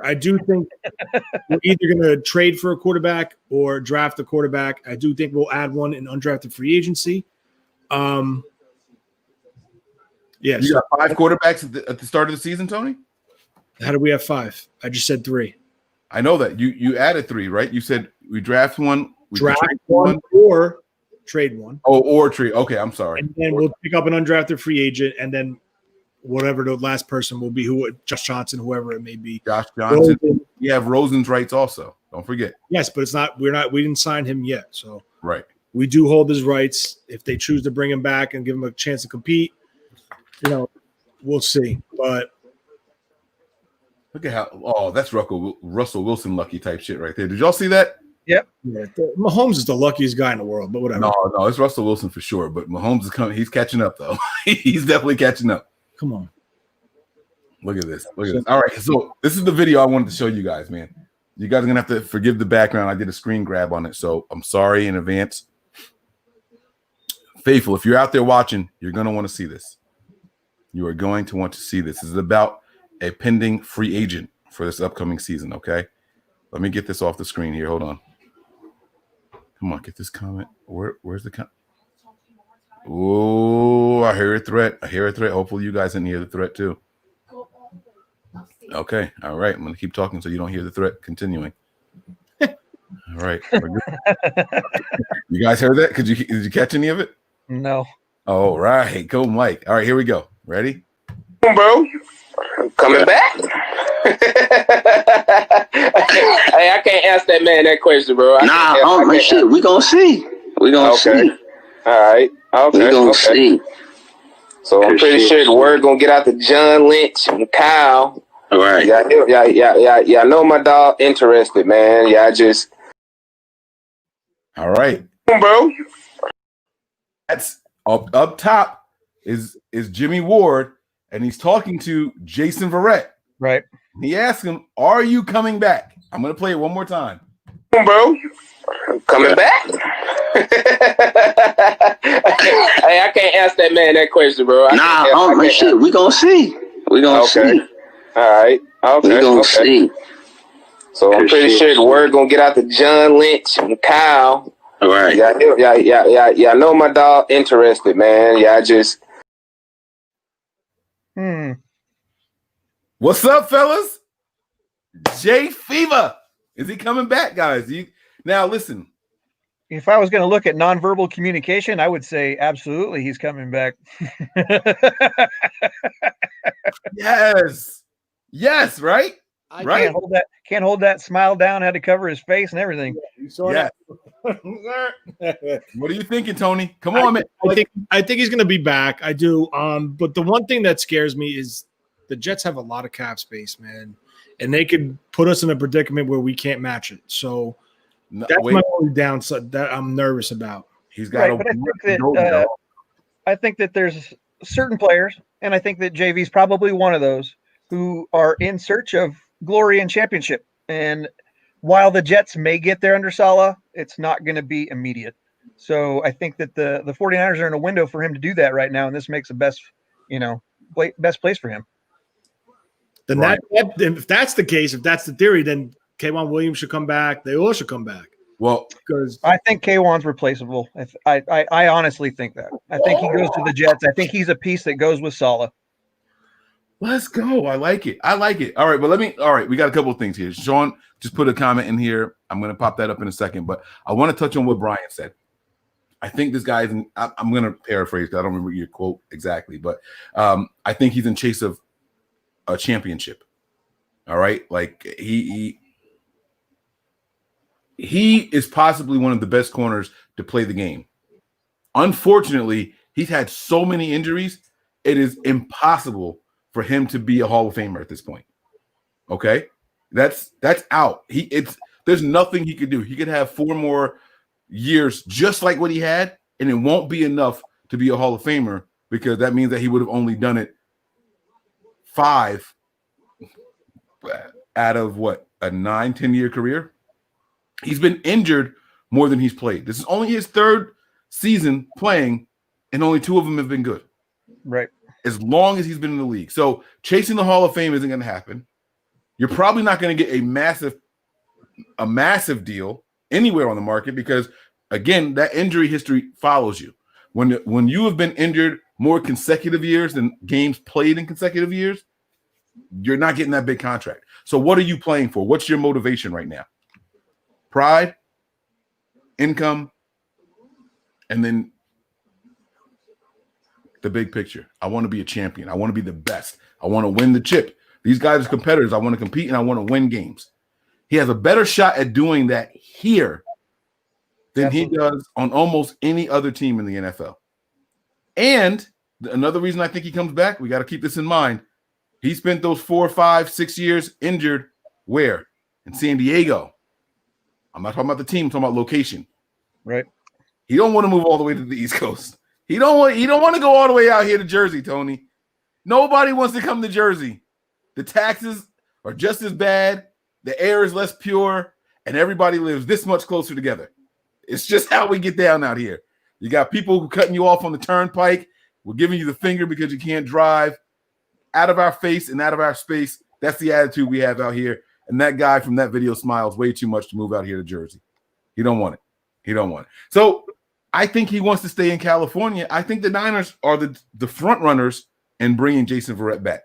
I do think we're either going to trade for a quarterback or draft a quarterback. I do think we'll add one in undrafted free agency. Yeah, you got 5 quarterbacks at the start of the season, Tony? How do we have 5? I just said 3. I know that. You added 3, right? You said we draft one, draft one, or trade one. Oh, or trade. Okay, I'm sorry. And then we'll pick up an undrafted free agent, and then whatever the last person will be, Josh Johnson, whoever it may be. Josh Johnson. You have Rosen's rights also. Don't forget. Yes, but it's not. We didn't sign him yet, so right. We do hold his rights. If they choose to bring him back and give him a chance to compete, we'll see. But look at that's Russell Wilson lucky type shit right there. Did y'all see that? Yep. Yeah, Mahomes is the luckiest guy in the world, but whatever. No, it's Russell Wilson for sure. But Mahomes is coming. He's catching up though. He's definitely catching up. Come on. Look at this. All right. So this is the video I wanted to show you guys, man. You guys are going to have to forgive the background. I did a screen grab on it. So I'm sorry in advance. Faithful, if you're out there watching, you're going to want to see this. You are going to want to see this. This is about a pending free agent for this upcoming season, okay? Let me get this off the screen here. Hold on. Come on, get this comment. Where's the comment? Oh, I hear a threat. Hopefully you guys didn't hear the threat too. Okay. All right. I'm going to keep talking so you don't hear the threat continuing. All right. You guys heard that? Did you catch any of it? No. All right. Go, Mike. All right. Here we go. Ready? Bro, coming back. Hey, I can't ask that man that question, bro. Shit. We gonna see. See. All right. Okay. We gonna see. So I'm pretty sure the word gonna get out to John Lynch and Kyle. All right. Yeah. Know my dog interested, man. Yeah, all right, bro. That's up top is Jimmy Ward, and he's talking to Jason Verrett. Right. He asked him, "Are you coming back?" I'm gonna play it one more time. Bro, coming back. Hey, I can't ask that man that question, bro. Shit. We gonna see. We gonna see. All right. Okay. We gonna see. So I'm pretty sure the word gonna get out to John Lynch and Kyle. All right. Yeah. Know my dog interested, man. Yeah, What's up, fellas? Jay Fever. Is he coming back, guys? Now listen. If I was going to look at nonverbal communication, I would say absolutely he's coming back. Yes, right? Right. Can't hold that smile down, had to cover his face and everything. Yeah. What are you thinking, Tony? Come on, man. I think he's going to be back. I do. But the one thing that scares me is the Jets have a lot of cap space, man, and they could put us in a predicament where we can't match it. So that's my only downside that I'm nervous about. He's got I think that there's certain players, and I think that JV's probably one of those, who are in search of glory and championship. And while the Jets may get there under Saleh, it's not going to be immediate. So I think that the 49ers are in a window for him to do that right now, and this makes the best place for him. Then if that's the case, if that's the theory, then K'Waun Williams should come back. They all should come back. Well, because I think K'Waun's replaceable. I honestly think that. I think he goes to the Jets. I think he's a piece that goes with Saleh. Let's go. I like it. All right, but we got a couple of things here. Sean just put a comment in here. I'm going to pop that up in a second, but I want to touch on what Brian said. I think this guy I'm going to paraphrase because I don't remember your quote exactly, but I think he's in chase of a championship. All right. Like he is possibly one of the best corners to play the game. Unfortunately, he's had so many injuries. It is impossible for him to be a Hall of Famer at this point. Okay. That's out. There's nothing he could do. He could have 4 more years just like what he had, and it won't be enough to be a Hall of Famer because that means that he would have only done it 5 out of what, a 9-10 year career. He's been injured more than he's played. This is only his 3rd season playing, and only 2 of them have been good. Right. As long as he's been in the league. So chasing the Hall of Fame isn't going to happen. You're probably not going to get a massive deal anywhere on the market because, again, that injury history follows you. When you have been injured more consecutive years than games played in consecutive years, you're not getting that big contract. So what are you playing for? What's your motivation right now? Pride, income, and then the big picture. I want to be a champion. I want to be the best. I want to win the chip. These guys are competitors. I want to compete and I want to win games. He has a better shot at doing that here than he does on almost any other team in the NFL. And another reason I think he comes back, we got to keep this in mind. He spent those 4, 5, 6 years injured where? In San Diego. I'm not talking about the team, I'm talking about location. Right. He don't want to move all the way to the East Coast. He don't want to go all the way out here to Jersey, Tony. Nobody wants to come to Jersey. The taxes are just as bad. The air is less pure, and everybody lives this much closer together. It's just how we get down out here. You got people cutting you off on the turnpike. We're giving you the finger because you can't drive. Out of our face and out of our space. That's the attitude we have out here. And that guy from that video smiles way too much to move out here to Jersey. He don't want it. So I think he wants to stay in California. I think the Niners are the front runners in bringing Jason Verrett back.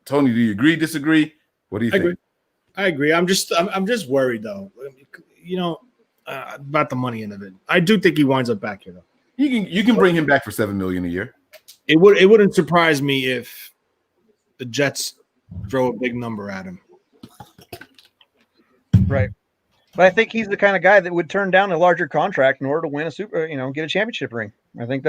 Tony, do you agree, disagree? What do you think? I agree. I'm just worried though, about the money end of it. I do think he winds up back here though. You can bring him back for $7 million a year. It wouldn't surprise me if the Jets throw a big number at him. Right. But I think he's the kind of guy that would turn down a larger contract in order to win get a championship ring. I think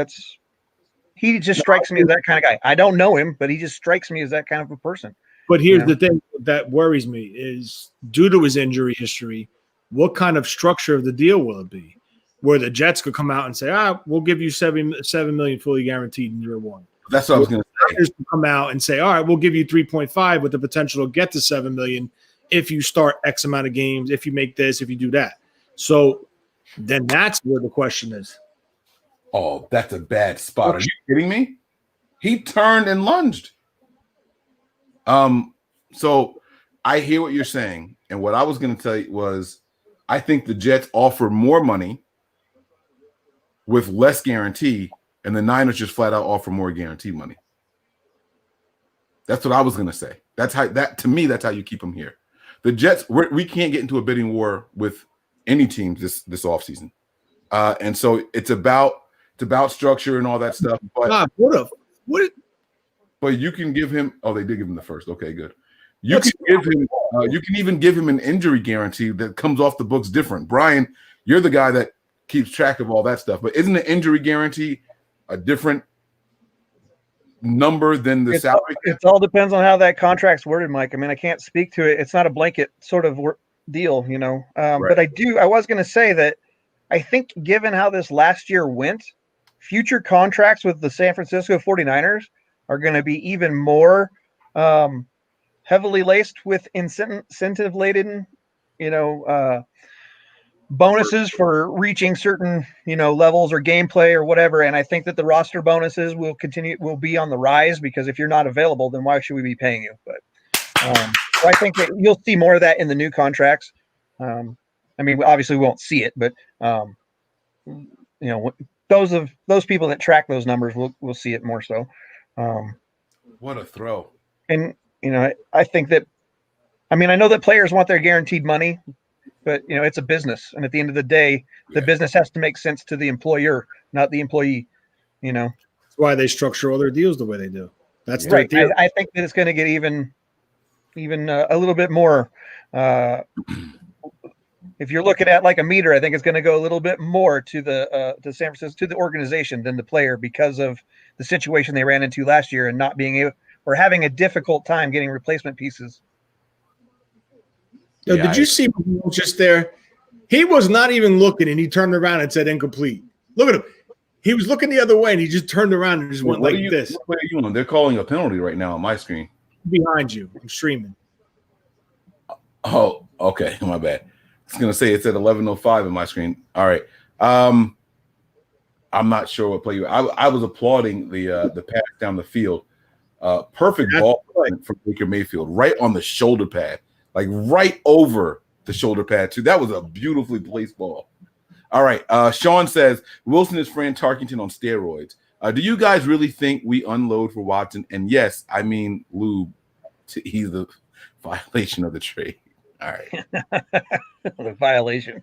he just strikes me as that kind of guy. I don't know him, but he just strikes me as that kind of a person. But here's the thing that worries me is due to his injury history, what kind of structure of the deal will it be? Where the Jets could come out and say, we'll give you $7 million fully guaranteed in year 1. That's what I was going to say. Come out and say, all right, we'll give you 3.5 with the potential to get to $7 million if you start X amount of games, if you make this, if you do that. So then that's where the question is. Oh, that's a bad spot. Are you kidding me? He turned and lunged. So I hear what you're saying. And what I was going to tell you was I think the Jets offer more money with less guarantee, and the Niners just flat out offer more guaranteed money. That's what I was going to say. That's how that's how you keep them here. The Jets, we can't get into a bidding war with any teams this offseason. And so it's about structure and all that stuff. But But you can give him. Oh, they did give him the first. Okay, good. You can even give him an injury guarantee that comes off the books different. Brian, you're the guy that keeps track of all that stuff. But isn't the injury guarantee a different number than the salary? It all depends on how that contract's worded, Mike. I mean, I can't speak to it. It's not a blanket sort of deal, Right. But I was going to say that I think given how this last year went, future contracts with the San Francisco 49ers are going to be even more heavily laced with incentive-laden, bonuses for reaching certain, levels or gameplay or whatever. And I think that the roster bonuses will be on the rise because if you're not available, then why should we be paying you? But so I think that you'll see more of that in the new contracts. I mean, obviously we won't see it, but those people that track those numbers will see it more so. What a throw. And, I think that, I know that players want their guaranteed money, but, it's a business. And at the end of the day, the business has to make sense to the employer, not the employee, That's why they structure all their deals the way they do. That's right. their deal. I think that it's going to get even a little bit more. If you're looking at like a meter, I think it's going to go a little bit more to the to San Francisco, to the organization than the player, because of the situation they ran into last year and not being able, or having a difficult time getting replacement pieces. Yo, did you see just there? He was not even looking, and he turned around and said incomplete. Look at him. He was looking the other way, and he just turned around and just went like this. What are you on? They're calling a penalty right now on my screen. Behind you. I'm streaming. Oh, okay. My bad. I was going to say it's at 11:05 in my screen. All right. I'm not sure what play you. I was applauding the pass down the field. Perfect ball from Baker Mayfield, right on the shoulder pad, like right over the shoulder pad too. That was a beautifully placed ball. All right. Sean says Wilson is Fran Tarkenton on steroids. Do you guys really think we unload for Watson? And yes, I mean Lube. He's the violation of the trade. All right. The violation.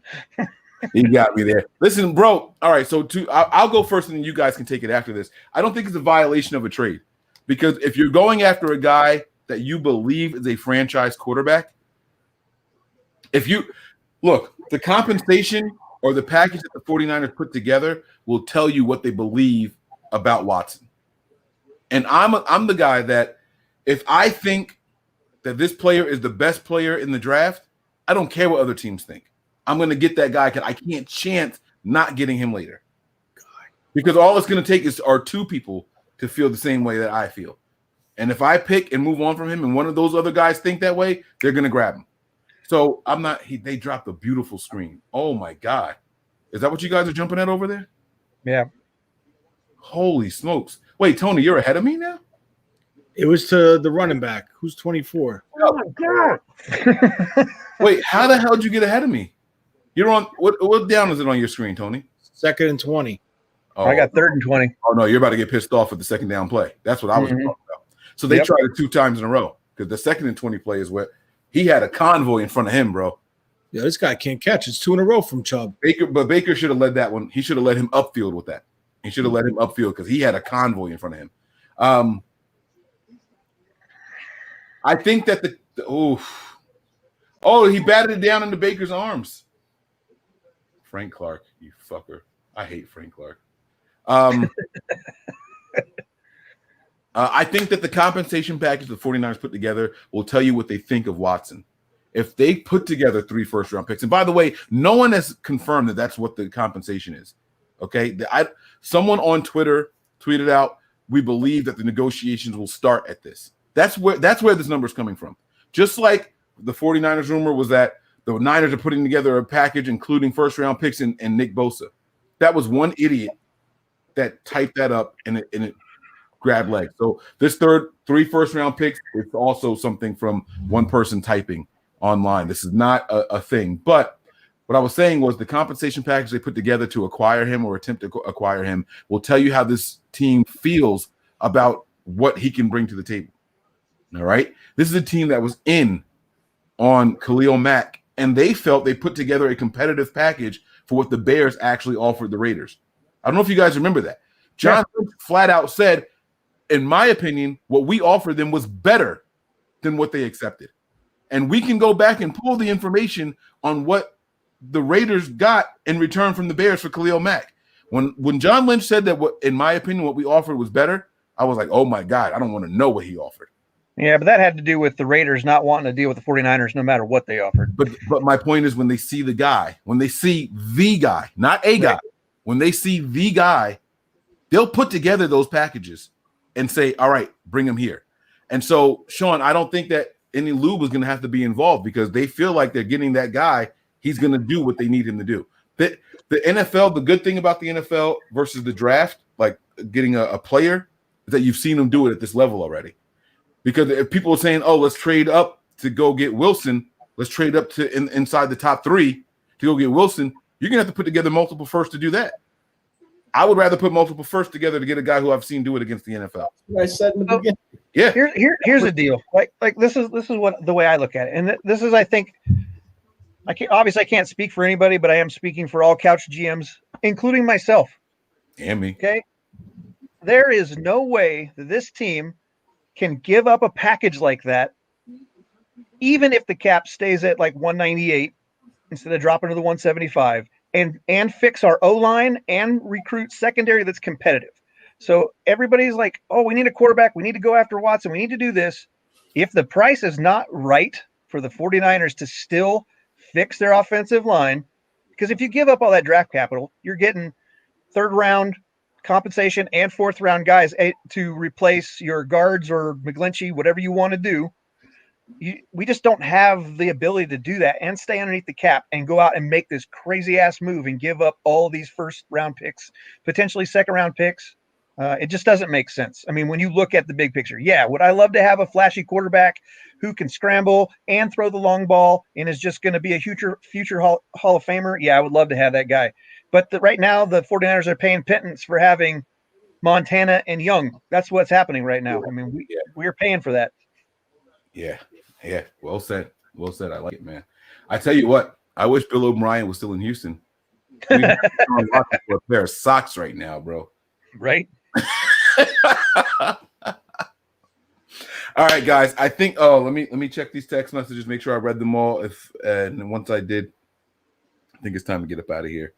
You got me there. Listen, bro. All right. So I'll go first, and then you guys can take it after this. I don't think it's a violation of a trade, because if you're going after a guy that you believe is a franchise quarterback, if you look, the compensation or the package that the 49ers put together will tell you what they believe about Watson. And I'm the guy that if I think that this player is the best player in the draft, I don't care what other teams think. I'm going to get that guy because I can't chance not getting him later. Because all it's going to take are two people to feel the same way that I feel. And if I pick and move on from him and one of those other guys think that way, they're going to grab him. So I'm not – they dropped a beautiful screen. Oh, my God. Is that what you guys are jumping at over there? Yeah. Holy smokes. Wait, Tony, you're ahead of me now? It was to the running back. Who's 24? Oh, my God. Wait, how the hell did you get ahead of me? You're on – what down is it on your screen, Tony? 2nd and 20. Oh, I got 3rd and 20. Oh, no, you're about to get pissed off at the second down play. That's what I was talking about. So they tried it 2 times in a row, because the 2nd and 20 play is where he had a convoy in front of him, bro. Yeah, this guy can't catch. It's 2 in a row from Chubb. Baker should have led that one. He should have led him upfield with that. He should have led him upfield because he had a convoy in front of him. I think that he batted it down into Baker's arms. Frank Clark, you fucker. I hate Frank Clark. I think that the compensation package the 49ers put together will tell you what they think of Watson. If they put together 3 first-round picks, and by the way, no one has confirmed that that's what the compensation is. Okay, someone on Twitter tweeted out, "We believe that the negotiations will start at this." That's where this number is coming from. Just like the 49ers rumor was that the Niners are putting together a package including first-round picks and Nick Bosa. That was one idiot that typed that up and it grabbed legs. So this 3 first-round picks, it's also something from one person typing online. This is not a thing. But what I was saying was the compensation package they put together to acquire him or attempt to acquire him will tell you how this team feels about what he can bring to the table. All right? This is a team that was in on Khalil Mack, and they felt they put together a competitive package for what the Bears actually offered the Raiders. I don't know if you guys remember that. John flat out said, in my opinion, what we offered them was better than what they accepted. And we can go back and pull the information on what the Raiders got in return from the Bears for Khalil Mack. When John Lynch said that, in my opinion, what we offered was better, I was like, oh, my God, I don't want to know what he offered. Yeah, but that had to do with the Raiders not wanting to deal with the 49ers no matter what they offered. But my point is when they see the guy, when they see the guy, not a guy, when they see the guy, they'll put together those packages and say, all right, bring him here. And so, Sean, I don't think that any lube is going to have to be involved because they feel like they're getting that guy. He's going to do what they need him to do. The NFL, the good thing about the NFL versus the draft, like getting a player, is that you've seen them do it at this level already. Because if people are saying, oh, let's trade up to go get Wilson, let's trade up to inside the top 3 to go get Wilson, you're going to have to put together multiple firsts to do that. I would rather put multiple firsts together to get a guy who I've seen do it against the NFL. I said in the beginning. Yeah. Here's the deal. Like this is what the way I look at it, and this is, I think, I can't speak for anybody, but I am speaking for all couch GMs, including myself. And me. Okay. There is no way that this team can give up a package like that, even if the cap stays at like 198 instead of dropping to the 175, and fix our O-line and recruit secondary that's competitive. So everybody's like, oh, we need a quarterback. We need to go after Watson. We need to do this. If the price is not right for the 49ers to still fix their offensive line, because if you give up all that draft capital, you're getting third round compensation and fourth round guys to replace your guards or McGlinchey, whatever you want to do. We just don't have the ability to do that and stay underneath the cap and go out and make this crazy ass move and give up all these first round picks, potentially second round picks. It just doesn't make sense. I mean, when you look at the big picture, yeah, would I love to have a flashy quarterback who can scramble and throw the long ball and is just going to be a future Hall of Famer? Yeah, I would love to have that guy. But right now, the 49ers are paying pittance for having Montana and Young. That's what's happening right now. I mean, we're paying for that. Yeah. Yeah. Well said. Well said. I like it, man. I tell you what, I wish Bill O'Brien was still in Houston. We have a pair of socks right now, bro. Right. All right, guys. I think. Oh, let me check these text messages. Make sure I read them all. And once I did, I think it's time to get up out of here.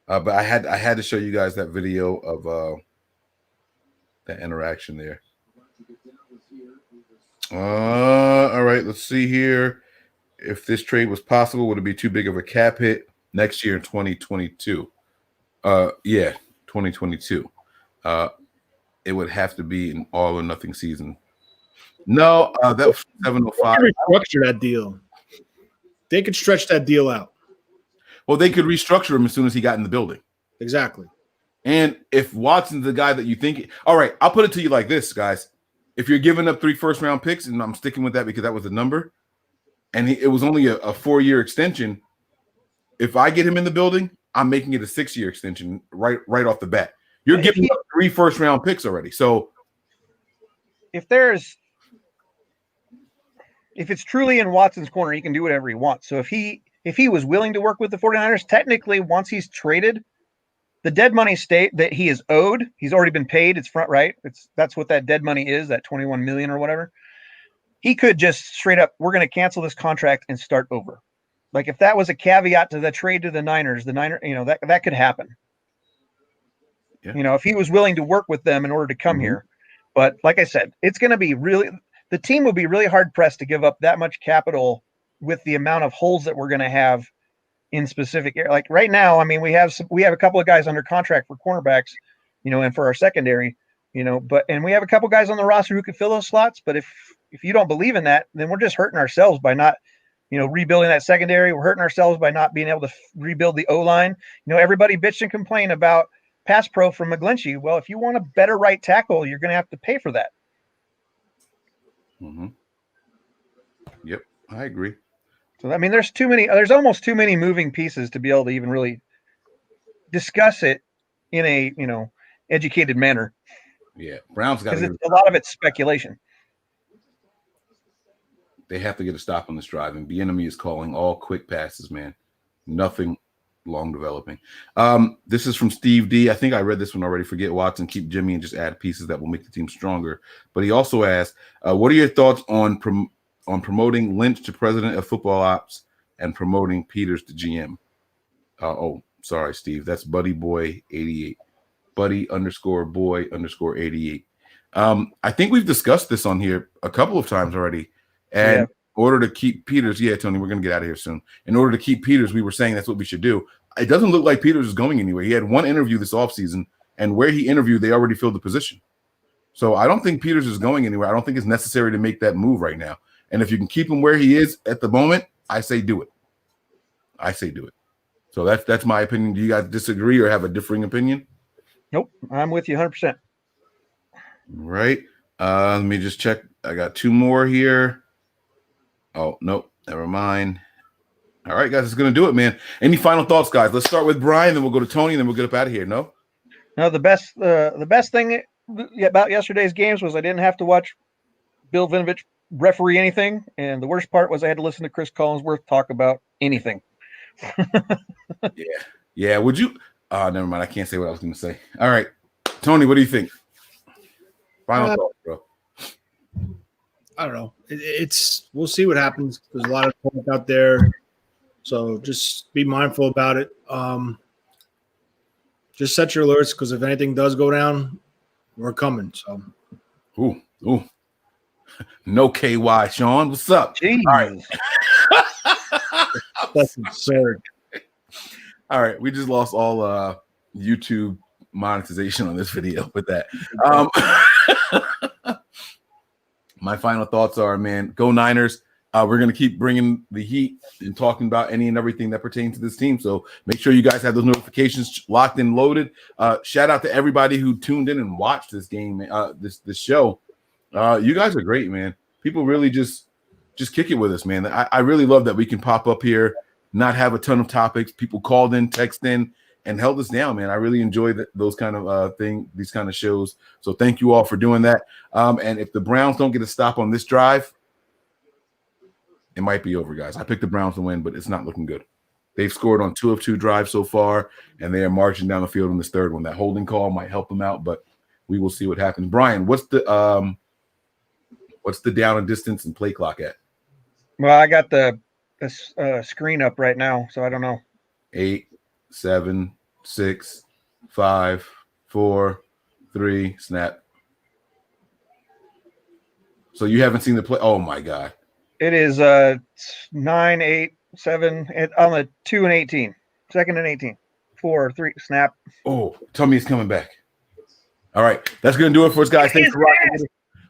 But I had to show you guys that video of that interaction there. All right. Let's see here. If this trade was possible, would it be too big of a cap hit next year in 2022? Yeah, 2022. It would have to be an all or nothing season. No, that was 705. They could restructure that deal. They could stretch that deal out. Well, they could restructure him as soon as he got in the building. Exactly. And if Watson's the guy that you think, all right, I'll put it to you like this, guys. If you're giving up 3 first-round picks, and I'm sticking with that because that was the number, and it was only a 4-year extension, if I get him in the building, I'm making it a 6-year extension right off the bat. You're giving up 3 first-round picks already. So if it's truly in Watson's corner, he can do whatever he wants. So if he was willing to work with the 49ers, technically once he's traded, the dead money state that he is owed, he's already been paid. It's front right. That's what that dead money is, that $21 million or whatever. He could just straight up, we're going to cancel this contract and start over. Like if that was a caveat to the trade to the Niners, that could happen. Yeah. If he was willing to work with them in order to come here. But like I said, it's going to be the team will be really hard pressed to give up that much capital with the amount of holes that we're going to have in specific areas. Like right now, I mean, we have a couple of guys under contract for cornerbacks, and for our secondary, and we have a couple of guys on the roster who could fill those slots. But if you don't believe in that, then we're just hurting ourselves by not, rebuilding that secondary. We're hurting ourselves by not being able to rebuild the O-line. Everybody bitched and complained about pass pro from McGlinchey. Well, if you want a better right tackle, you're going to have to pay for that. Mm-hmm. Yep, I agree. So, I mean, there's almost too many moving pieces to be able to even really discuss it in a, educated manner. Yeah. Browns got a lot of it's speculation. They have to get a stop on this drive, and Bieniemy is calling all quick passes, man. Nothing long developing. This is from Steve D. I think I read this one already. Forget Watson, keep Jimmy, and just add pieces that will make the team stronger. But he also asked, what are your thoughts on promoting Lynch to president of football ops and promoting Peters to GM? Sorry, Steve. That's Buddy Boy 88. Buddy _boy _88. I think we've discussed this on here a couple of times already. And in order to keep Peters, Tony, we're going to get out of here soon. In order to keep Peters, we were saying that's what we should do. It doesn't look like Peters is going anywhere. He had one interview this offseason, and where he interviewed, they already filled the position. So I don't think Peters is going anywhere. I don't think it's necessary to make that move right now. And if you can keep him where he is at the moment, I say do it. So that's my opinion. Do you guys disagree or have a differing opinion? Nope. I'm with you 100%. Right. Let me just check. I got 2 more here. Oh, nope. Never mind. All right, guys. It's going to do it, man. Any final thoughts, guys? Let's start with Brian, then we'll go to Tony, and then we'll get up out of here. No? No, the best thing about yesterday's games was I didn't have to watch Bill Vinovich referee anything, and the worst part was I had to listen to Chris Collinsworth talk about anything. Yeah. Would you? Never mind. I can't say what I was going to say. All right, Tony, what do you think? Final thoughts, bro. I don't know. We'll see what happens. There's a lot of talk out there, so just be mindful about it. Just set your alerts because if anything does go down, we're coming. So, ooh, no KY, Sean. What's up? Jeez. All right, that's absurd. All right, we just lost all YouTube monetization on this video with that. My final thoughts are, man, go Niners. We're going to keep bringing the heat and talking about any and everything that pertains to this team. So make sure you guys have those notifications locked and loaded. Shout out to everybody who tuned in and watched this game, this show. You guys are great, man. People really just kick it with us, man. I really love that we can pop up here, not have a ton of topics. People called in, text in, and held us down, man. I really enjoy those kind of these kind of shows. So thank you all for doing that. And if the Browns don't get a stop on this drive, it might be over, guys. I picked the Browns to win, but it's not looking good. They've scored on 2 of 2 drives so far, and they are marching down the field in this third one. That holding call might help them out, but we will see what happens. Brian, what's the down and distance and play clock at? Well, I got the screen up right now, so I don't know. 8, 7, 6, 5, 4, 3, snap. So you haven't seen the play? Oh my God! It is 9, 8, 7 on the 2 and 18, 2nd and 18, 4, 3, snap. Oh, tell me it's coming back. All right, that's gonna do it for us, guys. Thanks for rocking.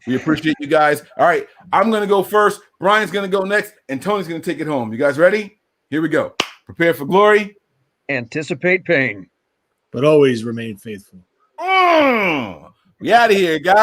We appreciate you guys. All right, I'm gonna go first. Brian's gonna go next, and Tony's gonna take it home. You guys ready? Here we go. Prepare for glory. Anticipate pain, but always remain faithful. We out of here, guys.